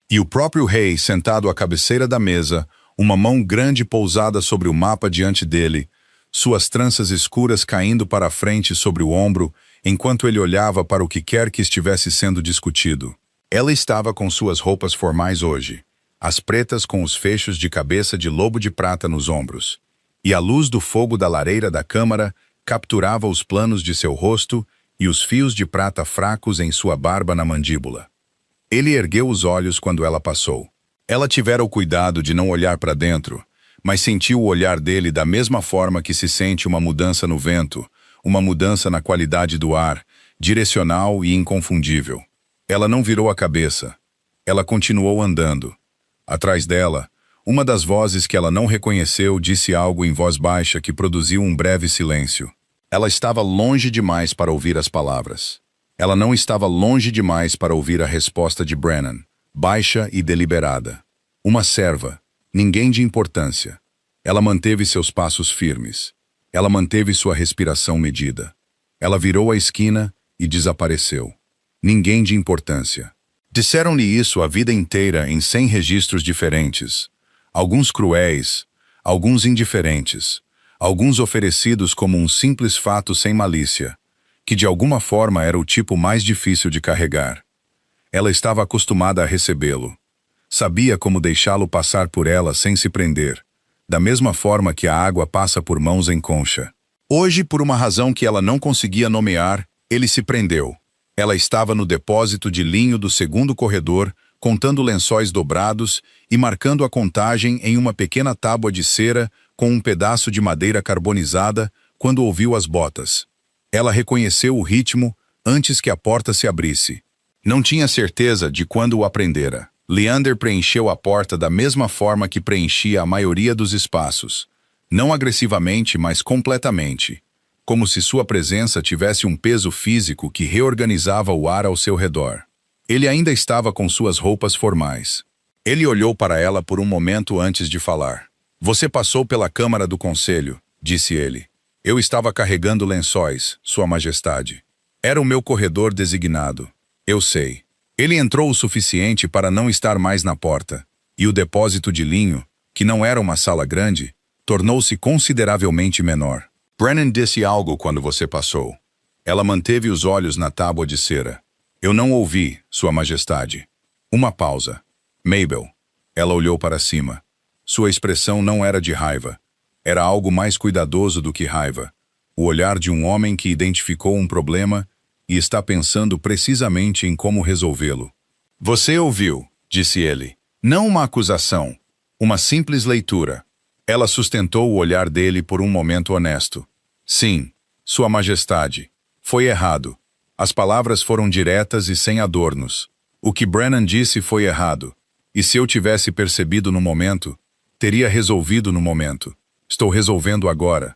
E o próprio rei sentado à cabeceira da mesa, uma mão grande pousada sobre o mapa diante dele, suas tranças escuras caindo para a frente sobre o ombro, enquanto ele olhava para o que quer que estivesse sendo discutido. Ela estava com suas roupas formais hoje, as pretas com os fechos de cabeça de lobo de prata nos ombros, e a luz do fogo da lareira da câmara capturava os planos de seu rosto e os fios de prata fracos em sua barba na mandíbula. Ele ergueu os olhos quando ela passou. Ela tivera o cuidado de não olhar para dentro, mas sentiu o olhar dele da mesma forma que se sente uma mudança no vento, uma mudança na qualidade do ar, direcional e inconfundível. Ela não virou a cabeça. Ela continuou andando. Atrás dela, uma das vozes que ela não reconheceu disse algo em voz baixa que produziu um breve silêncio. Ela estava longe demais para ouvir as palavras. Ela não estava longe demais para ouvir a resposta de Brennan, baixa e deliberada. Uma serva, ninguém de importância. Ela manteve seus passos firmes. Ela manteve sua respiração medida. Ela virou a esquina e desapareceu. Ninguém de importância. Disseram-lhe isso a vida inteira em 100 registros diferentes. Alguns cruéis, alguns indiferentes, alguns oferecidos como um simples fato sem malícia, que de alguma forma era o tipo mais difícil de carregar. Ela estava acostumada a recebê-lo. Sabia como deixá-lo passar por ela sem se prender, da mesma forma que a água passa por mãos em concha. Hoje, por uma razão que ela não conseguia nomear, ele se prendeu. Ela estava no depósito de linho do segundo corredor, contando lençóis dobrados e marcando a contagem em uma pequena tábua de cera com um pedaço de madeira carbonizada quando ouviu as botas. Ela reconheceu o ritmo antes que a porta se abrisse. Não tinha certeza de quando o aprendera. Leander preencheu a porta da mesma forma que preenchia a maioria dos espaços. Não agressivamente, mas completamente. como se sua presença tivesse um peso físico que reorganizava o ar ao seu redor. Ele ainda estava com suas roupas formais. Ele olhou para ela por um momento antes de falar. Você passou pela Câmara do Conselho, disse ele. Eu estava carregando lençóis, Sua Majestade. Era o meu corredor designado. Eu sei. Ele entrou o suficiente para não estar mais na porta, e o depósito de linho, que não era uma sala grande, tornou-se consideravelmente menor. Brennan disse algo quando você passou. Ela manteve os olhos na tábua de cera. Eu não ouvi, Sua Majestade. Uma pausa. Mabel. Ela olhou para cima. Sua expressão não era de raiva. Era algo mais cuidadoso do que raiva. O olhar de um homem que identificou um problema e está pensando precisamente em como resolvê-lo. Você ouviu, disse ele. Não uma acusação. Uma simples leitura. Ela sustentou o olhar dele por um momento honesto. Sim, Sua Majestade. Foi errado. As palavras foram diretas e sem adornos. O que Brennan disse foi errado. E se eu tivesse percebido no momento, teria resolvido no momento. Estou resolvendo agora.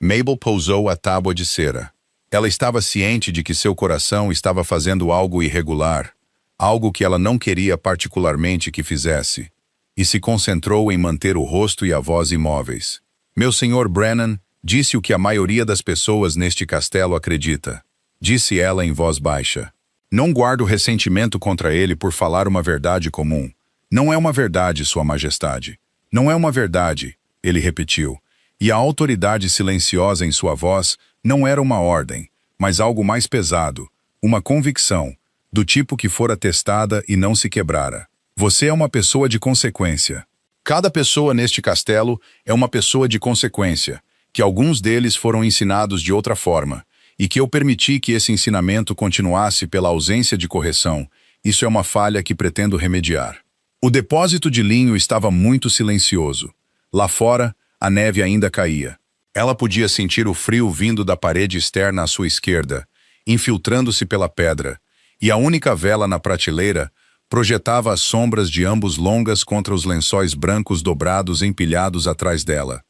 Mabel pousou a tábua de cera. Ela estava ciente de que seu coração estava fazendo algo irregular, algo que ela não queria particularmente que fizesse, e se concentrou em manter o rosto e a voz imóveis. Meu senhor Brennan disse o que a maioria das pessoas neste castelo acredita. Disse ela em voz baixa. Não guardo ressentimento contra ele por falar uma verdade comum. Não é uma verdade, Sua Majestade. Não é uma verdade, ele repetiu, e a autoridade silenciosa em sua voz não era uma ordem, mas algo mais pesado, uma convicção, do tipo que fora testada e não se quebrara. Você é uma pessoa de consequência. Cada pessoa neste castelo é uma pessoa de consequência, que alguns deles foram ensinados de outra forma, e que eu permiti que esse ensinamento continuasse pela ausência de correção. Isso é uma falha que pretendo remediar. O depósito de linho estava muito silencioso. Lá fora, a neve ainda caía. Ela podia sentir o frio vindo da parede externa à sua esquerda, infiltrando-se pela pedra, e a única vela na prateleira projetava as sombras de ambos longas contra os lençóis brancos dobrados empilhados atrás dela.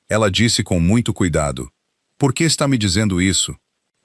Ela disse com muito cuidado, "Por que está me dizendo isso?"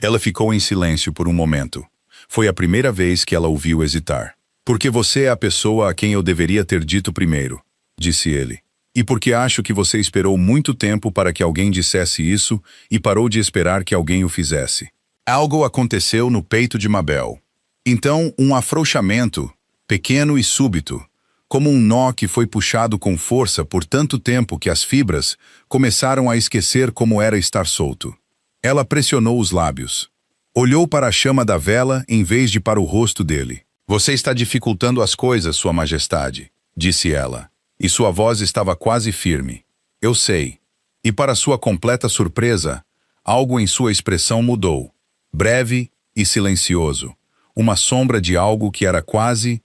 Ela ficou em silêncio por um momento. Foi a primeira vez que ela o viu hesitar. "Porque você é a pessoa a quem eu deveria ter dito primeiro", disse ele. "E porque acho que você esperou muito tempo para que alguém dissesse isso e parou de esperar que alguém o fizesse." Algo aconteceu no peito de Mabel. Então, um afrouxamento, pequeno e súbito, como um nó que foi puxado com força por tanto tempo que as fibras começaram a esquecer como era estar solto. Ela pressionou os lábios. Olhou para a chama da vela em vez de para o rosto dele. "Você está dificultando as coisas, Sua Majestade", disse ela, e sua voz estava quase firme. "Eu sei." E para sua completa surpresa, algo em sua expressão mudou. Breve e silencioso. Uma sombra de algo que era quase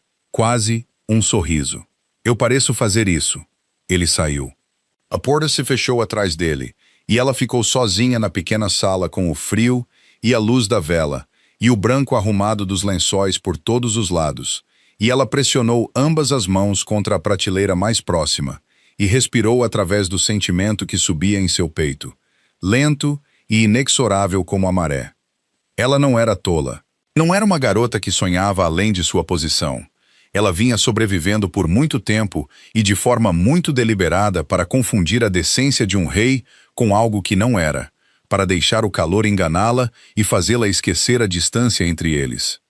um sorriso. "Eu pareço fazer isso." Ele saiu. A porta se fechou atrás dele, e ela ficou sozinha na pequena sala com o frio e a luz da vela, e o branco arrumado dos lençóis por todos os lados, e ela pressionou ambas as mãos contra a prateleira mais próxima, e respirou através do sentimento que subia em seu peito, lento e inexorável como a maré. Ela não era tola. Não era uma garota que sonhava além de sua posição. Ela vinha sobrevivendo por muito tempo e de forma muito deliberada para confundir a decência de um rei com algo que não era, para deixar o calor enganá-la e fazê-la esquecer a distância entre eles.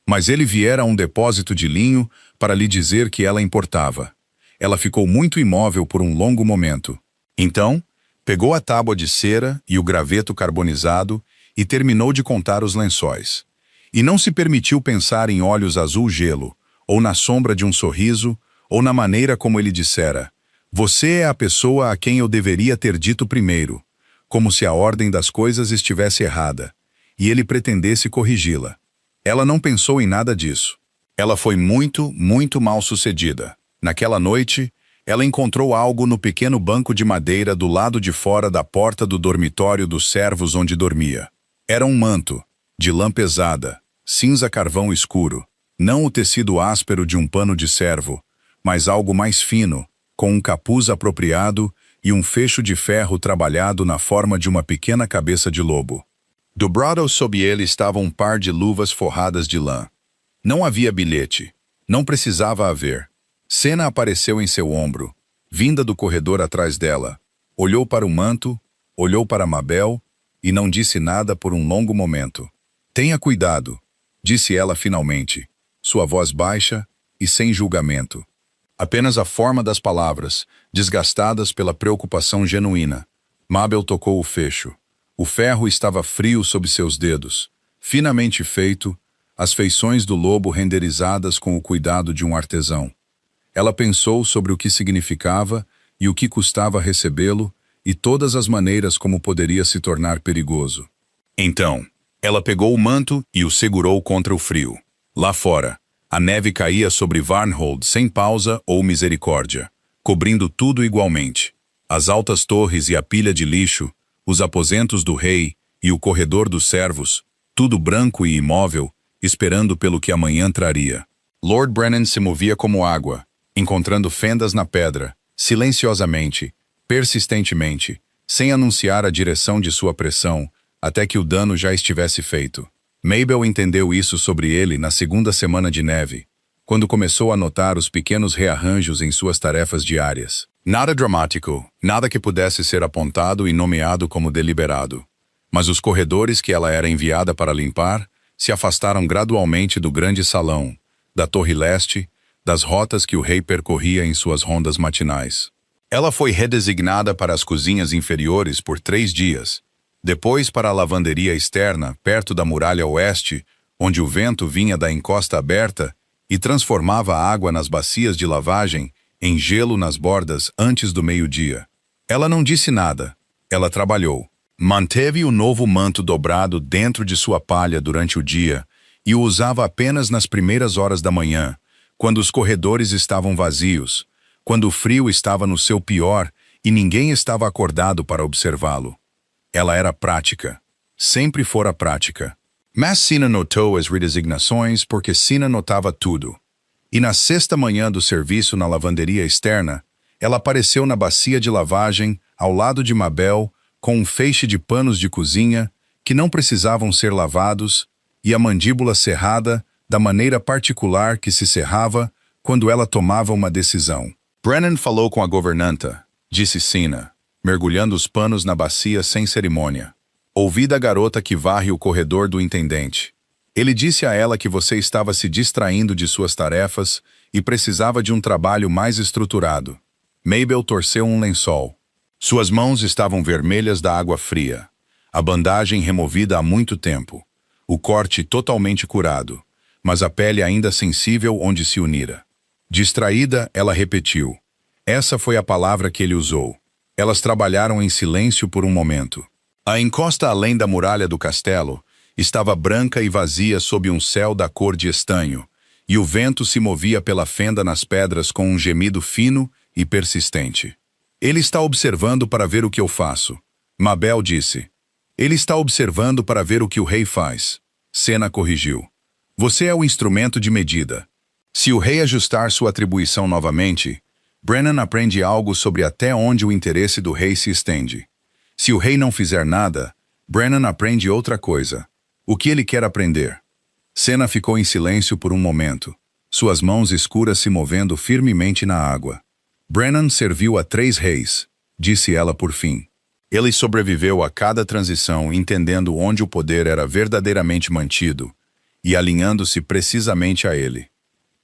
Mas ele viera a um depósito de linho para lhe dizer que ela importava. Ela ficou muito imóvel por um longo momento. Então, pegou a tábua de cera e o graveto carbonizado e terminou de contar os lençóis. E não se permitiu pensar em olhos azul-gelo, ou na sombra de um sorriso, ou na maneira como ele dissera, "Você é a pessoa a quem eu deveria ter dito primeiro", como se a ordem das coisas estivesse errada, e ele pretendesse corrigi-la. Ela não pensou em nada disso. Ela foi muito mal sucedida. Naquela noite, ela encontrou algo no pequeno banco de madeira do lado de fora da porta do dormitório dos servos onde dormia. Era um manto, de lã pesada, cinza carvão escuro, não o tecido áspero de um pano de servo, mas algo mais fino, com um capuz apropriado e um fecho de ferro trabalhado na forma de uma pequena cabeça de lobo. Dobrado sob ele estava um par de luvas forradas de lã. Não havia bilhete. Não precisava haver. Senna apareceu em seu ombro, vinda do corredor atrás dela. Olhou para o manto, olhou para Mabel e não disse nada por um longo momento. Tenha cuidado, disse ela finalmente, sua voz baixa e sem julgamento. Apenas a forma das palavras, desgastadas pela preocupação genuína. Mabel tocou o fecho. O ferro estava frio sob seus dedos, finamente feito, as feições do lobo renderizadas com o cuidado de um artesão. Ela pensou sobre o que significava e o que custava recebê-lo e todas as maneiras como poderia se tornar perigoso. Então, ela pegou o manto e o segurou contra o frio. Lá fora, a neve caía sobre Varnhold sem pausa ou misericórdia, cobrindo tudo igualmente. As altas torres e a pilha de lixo, os aposentos do rei e o corredor dos servos, tudo branco e imóvel, esperando pelo que amanhã traria. Lord Brennan se movia como água, encontrando fendas na pedra, silenciosamente, persistentemente, sem anunciar a direção de sua pressão, até que o dano já estivesse feito. Mabel entendeu isso sobre ele na segunda semana de neve, quando começou a notar os pequenos rearranjos em suas tarefas diárias. Nada dramático, nada que pudesse ser apontado e nomeado como deliberado. Mas os corredores que ela era enviada para limpar se afastaram gradualmente do grande salão, da torre leste, das rotas que o rei percorria em suas rondas matinais. Ela foi redesignada para as cozinhas inferiores por 3 dias, depois para a lavanderia externa, perto da muralha oeste, onde o vento vinha da encosta aberta e transformava a água nas bacias de lavagem em gelo nas bordas antes do meio-dia. Ela não disse nada. Ela trabalhou. Manteve o novo manto dobrado dentro de sua palha durante o dia e o usava apenas nas primeiras horas da manhã, quando os corredores estavam vazios, quando o frio estava no seu pior e ninguém estava acordado para observá-lo. Ela era prática. Sempre fora prática. Mas Senna notou as redesignações porque Senna notava tudo. E na sexta manhã do serviço na lavanderia externa, ela apareceu na bacia de lavagem, ao lado de Mabel, com um feixe de panos de cozinha que não precisavam ser lavados e a mandíbula cerrada da maneira particular que se cerrava quando ela tomava uma decisão. Brennan falou com a governanta, disse Senna, mergulhando os panos na bacia sem cerimônia. Ouvi da garota que varre o corredor do intendente. Ele disse a ela que você estava se distraindo de suas tarefas e precisava de um trabalho mais estruturado. Mabel torceu um lençol. Suas mãos estavam vermelhas da água fria. A bandagem removida há muito tempo. O corte totalmente curado, mas a pele ainda sensível onde se unira. Distraída, ela repetiu. Essa foi a palavra que ele usou. Elas trabalharam em silêncio por um momento. A encosta além da muralha do castelo estava branca e vazia sob um céu da cor de estanho, e o vento se movia pela fenda nas pedras com um gemido fino e persistente. Ele está observando para ver o que eu faço, Mabel disse. Ele está observando para ver o que o rei faz. Senna corrigiu. Você é o instrumento de medida. Se o rei ajustar sua atribuição novamente, Brennan aprende algo sobre até onde o interesse do rei se estende. Se o rei não fizer nada, Brennan aprende outra coisa. O que ele quer aprender? Senna ficou em silêncio por um momento, suas mãos escuras se movendo firmemente na água. Brennan serviu a 3 reis, disse ela por fim. Ele sobreviveu a cada transição entendendo onde o poder era verdadeiramente mantido e alinhando-se precisamente a ele.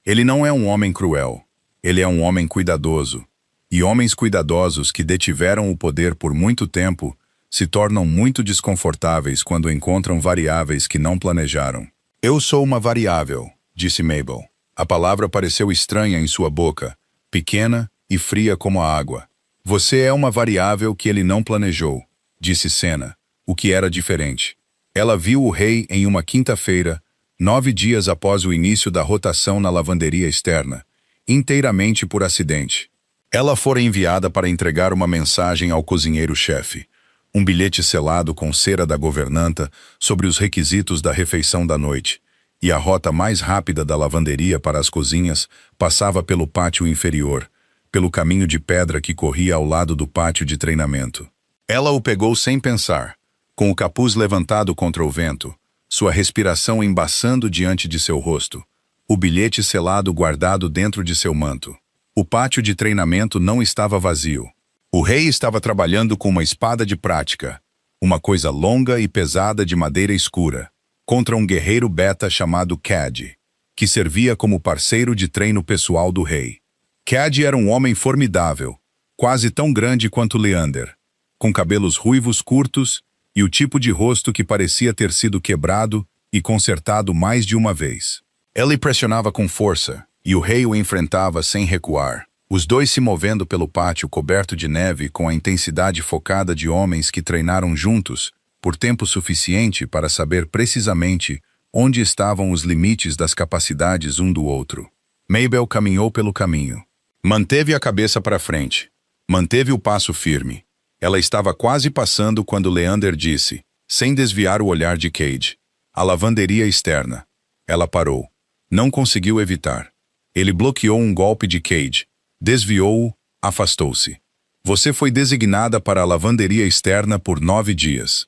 Ele não é um homem cruel. Ele é um homem cuidadoso, e homens cuidadosos que detiveram o poder por muito tempo se tornam muito desconfortáveis quando encontram variáveis que não planejaram. Eu sou uma variável, disse Mabel. A palavra pareceu estranha em sua boca, pequena e fria como a água. Você é uma variável que ele não planejou, disse Senna, o que era diferente. Ela viu o rei em uma quinta-feira, 9 dias após o início da rotação na lavanderia externa, inteiramente por acidente. Ela fora enviada para entregar uma mensagem ao cozinheiro-chefe, um bilhete selado com cera da governanta sobre os requisitos da refeição da noite, e a rota mais rápida da lavanderia para as cozinhas passava pelo pátio inferior, pelo caminho de pedra que corria ao lado do pátio de treinamento. Ela o pegou sem pensar, com o capuz levantado contra o vento, sua respiração embaçando diante de seu rosto, o bilhete selado guardado dentro de seu manto. O pátio de treinamento não estava vazio. O rei estava trabalhando com uma espada de prática, uma coisa longa e pesada de madeira escura, contra um guerreiro beta chamado Cad, que servia como parceiro de treino pessoal do rei. Cad era um homem formidável, quase tão grande quanto Leander, com cabelos ruivos curtos e o tipo de rosto que parecia ter sido quebrado e consertado mais de uma vez. Ele pressionava com força, e o rei o enfrentava sem recuar, os dois se movendo pelo pátio coberto de neve com a intensidade focada de homens que treinaram juntos por tempo suficiente para saber precisamente onde estavam os limites das capacidades um do outro. Mabel caminhou pelo caminho. Manteve a cabeça para frente. Manteve o passo firme. Ela estava quase passando quando Leander disse, sem desviar o olhar de Cade, "A lavanderia externa." Ela parou. Não conseguiu evitar. Ele bloqueou um golpe de Cade, desviou-o, afastou-se. "Você foi designada para a lavanderia externa por 9 dias."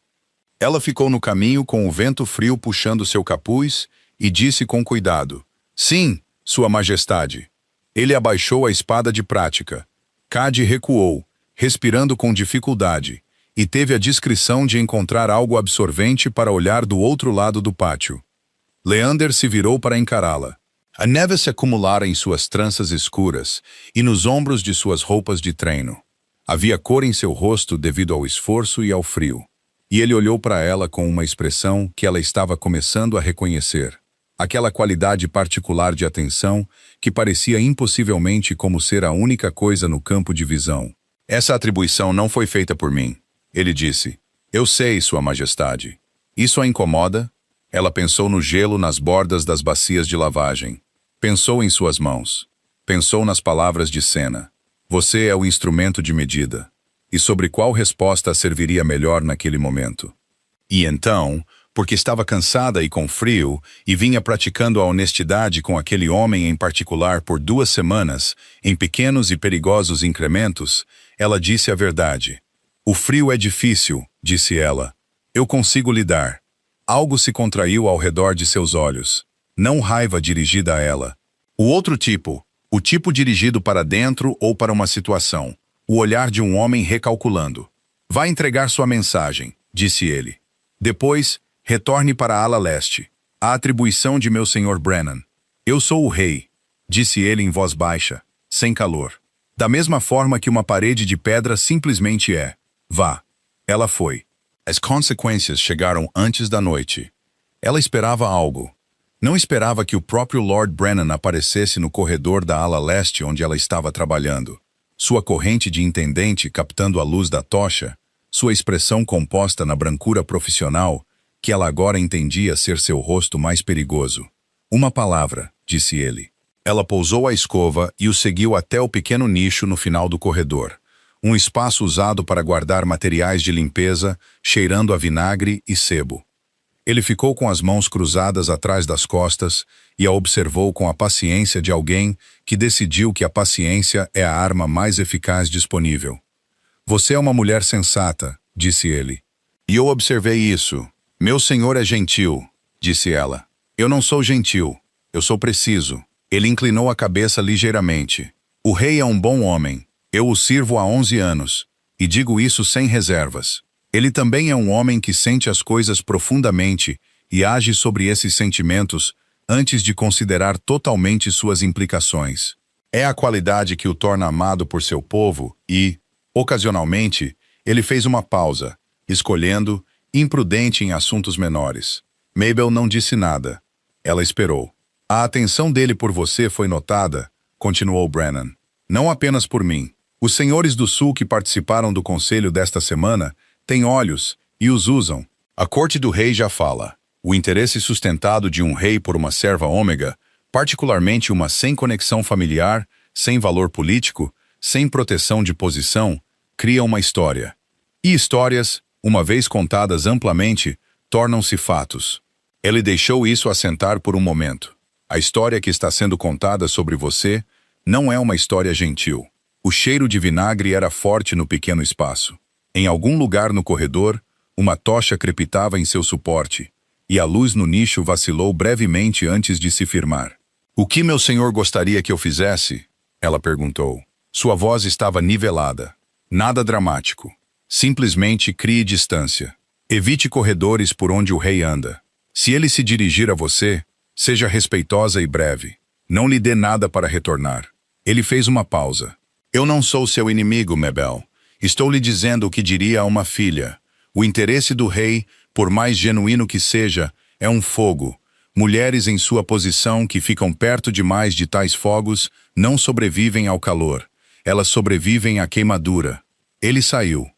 Ela ficou no caminho com o vento frio puxando seu capuz e disse com cuidado, "Sim, Sua Majestade." Ele abaixou a espada de prática. Cade recuou, respirando com dificuldade, e teve a discrição de encontrar algo absorvente para olhar do outro lado do pátio. Leander se virou para encará-la. A neve se acumulara em suas tranças escuras e nos ombros de suas roupas de treino. Havia cor em seu rosto devido ao esforço e ao frio. E ele olhou para ela com uma expressão que ela estava começando a reconhecer. Aquela qualidade particular de atenção que parecia impossivelmente como ser a única coisa no campo de visão. "Essa atribuição não foi feita por mim," ele disse. "Eu sei, Sua Majestade." "Isso a incomoda?" Ela pensou no gelo nas bordas das bacias de lavagem. Pensou em suas mãos. Pensou nas palavras de Senna. "Você é o instrumento de medida." E sobre qual resposta serviria melhor naquele momento? E então, porque estava cansada e com frio, e vinha praticando a honestidade com aquele homem em particular por 2 semanas, em pequenos e perigosos incrementos, ela disse a verdade. "O frio é difícil," disse ela. "Eu consigo lidar." Algo se contraiu ao redor de seus olhos. Não raiva dirigida a ela. O outro tipo, o tipo dirigido para dentro ou para uma situação. O olhar de um homem recalculando. "Vá entregar sua mensagem," disse ele. "Depois, retorne para a ala leste. A atribuição de meu senhor Brennan." "Eu sou o rei," disse ele em voz baixa, sem calor. Da mesma forma que uma parede de pedra simplesmente é. "Vá." Ela foi. As consequências chegaram antes da noite. Ela esperava algo. Não esperava que o próprio Lord Brennan aparecesse no corredor da ala leste onde ela estava trabalhando. Sua corrente de intendente captando a luz da tocha, sua expressão composta na brancura profissional, que ela agora entendia ser seu rosto mais perigoso. "Uma palavra," disse ele. Ela pousou a escova e o seguiu até o pequeno nicho no final do corredor. Um espaço usado para guardar materiais de limpeza, cheirando a vinagre e sebo. Ele ficou com as mãos cruzadas atrás das costas e a observou com a paciência de alguém que decidiu que a paciência é a arma mais eficaz disponível. "Você é uma mulher sensata," disse ele. "E eu observei isso. Meu senhor é gentil," disse ela. "Eu não sou gentil. Eu sou preciso." Ele inclinou a cabeça ligeiramente. "O rei é um bom homem. Eu o sirvo há 11 anos, e digo isso sem reservas. Ele também é um homem que sente as coisas profundamente e age sobre esses sentimentos antes de considerar totalmente suas implicações. É a qualidade que o torna amado por seu povo e, ocasionalmente, ele fez uma pausa, escolhendo, imprudente em assuntos menores. Mabel não disse nada. Ela esperou. "A atenção dele por você foi notada," continuou Brennan. "Não apenas por mim. Os senhores do sul que participaram do conselho desta semana têm olhos e os usam. A corte do rei já fala. O interesse sustentado de um rei por uma serva ômega, particularmente uma sem conexão familiar, sem valor político, sem proteção de posição, cria uma história. E histórias, uma vez contadas amplamente, tornam-se fatos. Ele deixou isso assentar por um momento. A história que está sendo contada sobre você não é uma história gentil. O cheiro de vinagre era forte no pequeno espaço. Em algum lugar no corredor, Uma tocha crepitava em seu suporte, e a luz no nicho vacilou brevemente antes de se firmar. "O que meu senhor gostaria que eu fizesse?" ela perguntou. Sua voz estava nivelada. "Nada dramático. Simplesmente crie distância. Evite corredores por onde o rei anda. Se ele se dirigir a você, seja respeitosa e breve. Não lhe dê nada para retornar." Ele fez uma pausa. "Eu não sou seu inimigo, Mabel. Estou lhe dizendo o que diria a uma filha. O interesse do rei, por mais genuíno que seja, é um fogo. Mulheres em sua posição que ficam perto demais de tais fogos não sobrevivem ao calor. Elas sobrevivem à queimadura." Ele saiu.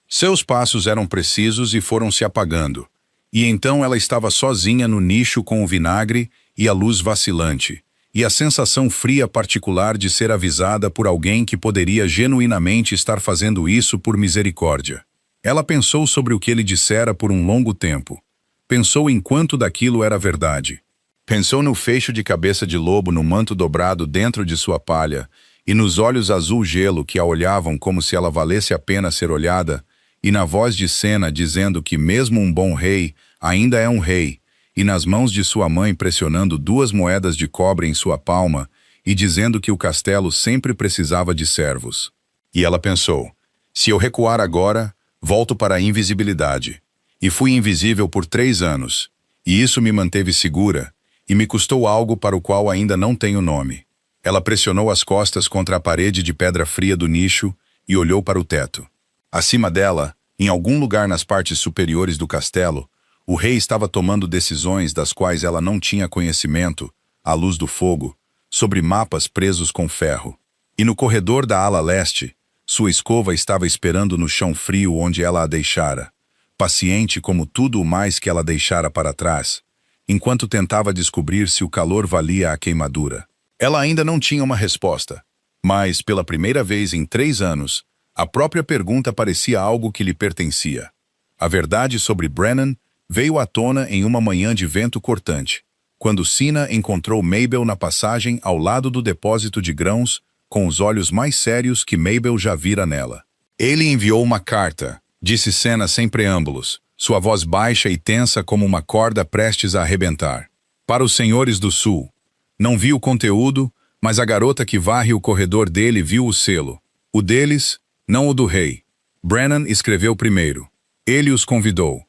Seus passos eram precisos e foram se apagando. E então ela estava sozinha no nicho com o vinagre e a luz vacilante, e a sensação fria particular de ser avisada por alguém que poderia genuinamente estar fazendo isso por misericórdia. Ela pensou sobre o que ele dissera por um longo tempo. Pensou em quanto daquilo era verdade. Pensou no fecho de cabeça de lobo no manto dobrado dentro de sua palha, e nos olhos azul gelo que a olhavam como se ela valesse a pena ser olhada, e na voz de Senna dizendo que mesmo um bom rei ainda é um rei, e nas mãos de sua mãe pressionando 2 moedas de cobre em sua palma e dizendo que o castelo sempre precisava de servos. E ela pensou, se eu recuar agora, volto para a invisibilidade. E fui invisível por 3 anos, e isso me manteve segura, e me custou algo para o qual ainda não tenho nome. Ela pressionou as costas contra a parede de pedra fria do nicho e olhou para o teto. Acima dela, em algum lugar nas partes superiores do castelo, o rei estava tomando decisões das quais ela não tinha conhecimento, à luz do fogo, sobre mapas presos com ferro. E no corredor da ala leste, sua escova estava esperando no chão frio onde ela a deixara, paciente como tudo o mais que ela deixara para trás, enquanto tentava descobrir se o calor valia a queimadura. Ela ainda não tinha uma resposta, mas, pela primeira vez em 3 anos, a própria pergunta parecia algo que lhe pertencia. A verdade sobre Brennan veio à tona em uma manhã de vento cortante, quando Senna encontrou Mabel na passagem ao lado do depósito de grãos, com os olhos mais sérios que Mabel já vira nela. Ele enviou uma carta, disse Senna sem preâmbulos, sua voz baixa e tensa como uma corda prestes a arrebentar. Para os senhores do sul. Não vi o conteúdo, mas a garota que varre o corredor dele viu o selo. O deles, não o do rei. Brennan escreveu primeiro. Ele os convidou.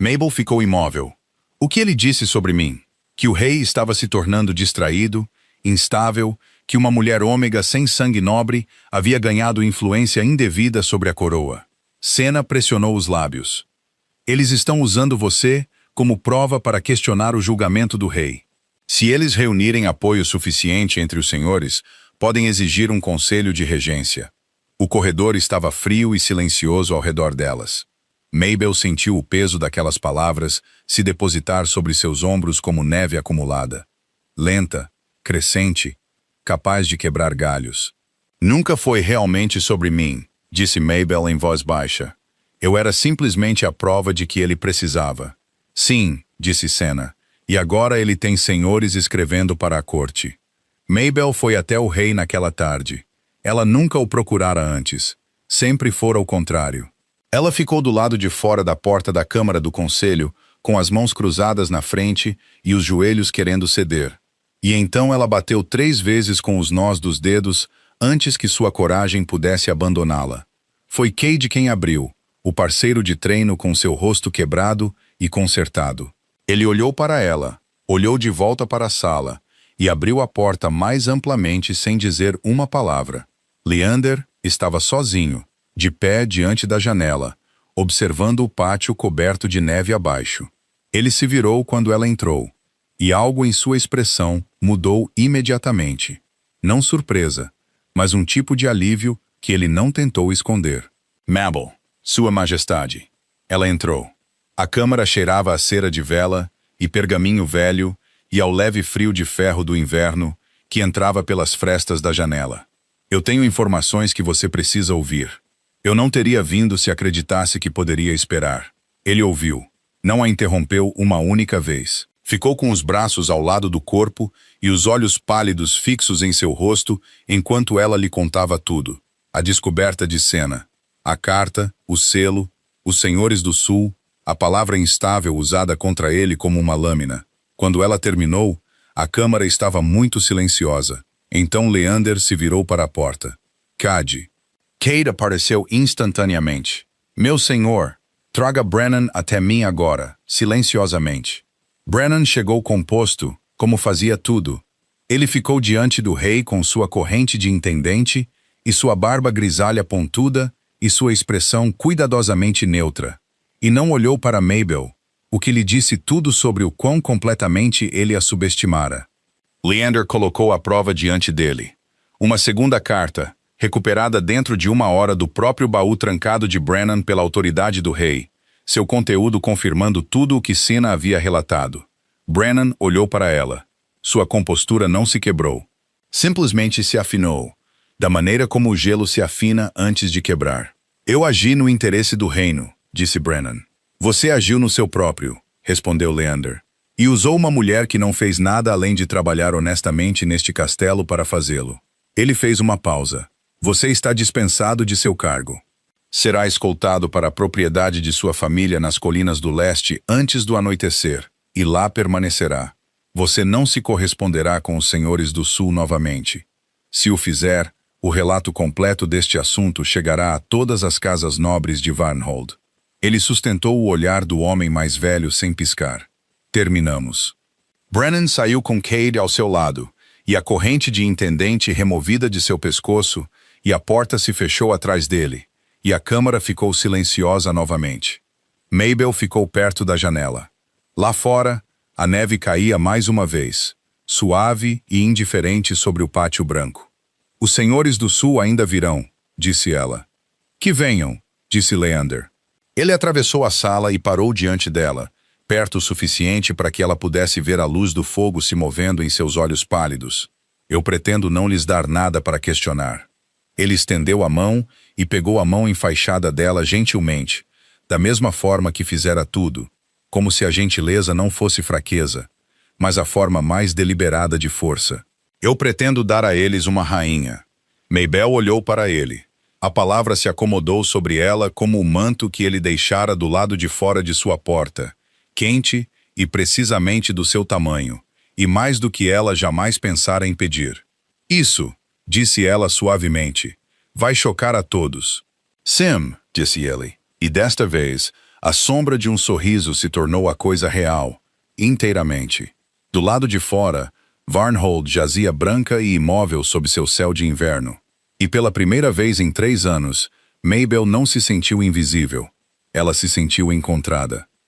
Mabel ficou imóvel. O que ele disse sobre mim? Que o rei estava se tornando distraído, instável, que uma mulher ômega sem sangue nobre havia ganhado influência indevida sobre a coroa. Senna pressionou os lábios. Eles estão usando você como prova para questionar o julgamento do rei. Se eles reunirem apoio suficiente entre os senhores, podem exigir um conselho de regência. O corredor estava frio e silencioso ao redor delas. Mabel sentiu o peso daquelas palavras se depositar sobre seus ombros como neve acumulada. Lenta, crescente, capaz de quebrar galhos. Nunca foi realmente sobre mim, disse Mabel em voz baixa. Eu era simplesmente a prova de que ele precisava. Sim, disse Senna, e agora ele tem senhores escrevendo para a corte. Mabel foi até o rei naquela tarde. Ela nunca o procurara antes. Sempre fora o contrário. Ela ficou do lado de fora da porta da Câmara do Conselho, com as mãos cruzadas na frente e os joelhos querendo ceder. E então ela bateu 3 vezes com os nós dos dedos antes que sua coragem pudesse abandoná-la. Foi Cade quem abriu, o parceiro de treino com seu rosto quebrado e consertado. Ele olhou para ela, olhou de volta para a sala e abriu a porta mais amplamente sem dizer uma palavra. Leander estava sozinho, de pé diante da janela, observando o pátio coberto de neve abaixo. Ele se virou quando ela entrou, e algo em sua expressão mudou imediatamente. Não surpresa, mas um tipo de alívio que ele não tentou esconder. Mabel, Sua Majestade. Ela entrou. A câmara cheirava a cera de vela e pergaminho velho e ao leve frio de ferro do inverno que entrava pelas frestas da janela. Eu tenho informações que você precisa ouvir. Eu não teria vindo se acreditasse que poderia esperar. Ele ouviu. Não a interrompeu uma única vez. Ficou com os braços ao lado do corpo e os olhos pálidos fixos em seu rosto enquanto ela lhe contava tudo. A descoberta de Senna. A carta, o selo, os senhores do sul, a palavra instável usada contra ele como uma lâmina. Quando ela terminou, a câmara estava muito silenciosa. Então Leander se virou para a porta. Cade. Cade apareceu instantaneamente. Meu senhor, traga Brennan até mim agora, silenciosamente. Brennan chegou composto, como fazia tudo. Ele ficou diante do rei com sua corrente de intendente e sua barba grisalha pontuda e sua expressão cuidadosamente neutra. E não olhou para Mabel, o que lhe disse tudo sobre o quão completamente ele a subestimara. Leander colocou a prova diante dele. Uma segunda carta, recuperada dentro de 1 hora do próprio baú trancado de Brennan pela autoridade do rei, seu conteúdo confirmando tudo o que Cinna havia relatado. Brennan olhou para ela. Sua compostura não se quebrou. Simplesmente se afinou, da maneira como o gelo se afina antes de quebrar. Eu agi no interesse do reino, disse Brennan. Você agiu no seu próprio, respondeu Leander. E usou uma mulher que não fez nada além de trabalhar honestamente neste castelo para fazê-lo. Ele fez uma pausa. Você está dispensado de seu cargo. Será escoltado para a propriedade de sua família nas colinas do leste antes do anoitecer, e lá permanecerá. Você não se corresponderá com os senhores do sul novamente. Se o fizer, o relato completo deste assunto chegará a todas as casas nobres de Varnhold. Ele sustentou o olhar do homem mais velho sem piscar. Terminamos. Brennan saiu com Cade ao seu lado, e a corrente de intendente removida de seu pescoço, e a porta se fechou atrás dele, e a câmara ficou silenciosa novamente. Mabel ficou perto da janela. Lá fora, a neve caía mais uma vez, suave e indiferente sobre o pátio branco. Os senhores do sul ainda virão, disse ela. Que venham, disse Leander. Ele atravessou a sala e parou diante dela, perto o suficiente para que ela pudesse ver a luz do fogo se movendo em seus olhos pálidos. Eu pretendo não lhes dar nada para questionar. Ele estendeu a mão e pegou a mão enfaixada dela gentilmente, da mesma forma que fizera tudo, como se a gentileza não fosse fraqueza, mas a forma mais deliberada de força. Eu pretendo dar a eles uma rainha. Mabel olhou para ele. A palavra se acomodou sobre ela como o manto que ele deixara do lado de fora de sua porta, quente e precisamente do seu tamanho, e mais do que ela jamais pensara em pedir. Isso, disse ela suavemente, vai chocar a todos. Sim, disse ele, e desta vez, a sombra de um sorriso se tornou a coisa real, inteiramente. Do lado de fora, Varnhold jazia branca e imóvel sob seu céu de inverno. E pela primeira vez em 3 anos, Mabel não se sentiu invisível. Ela se sentiu encontrada.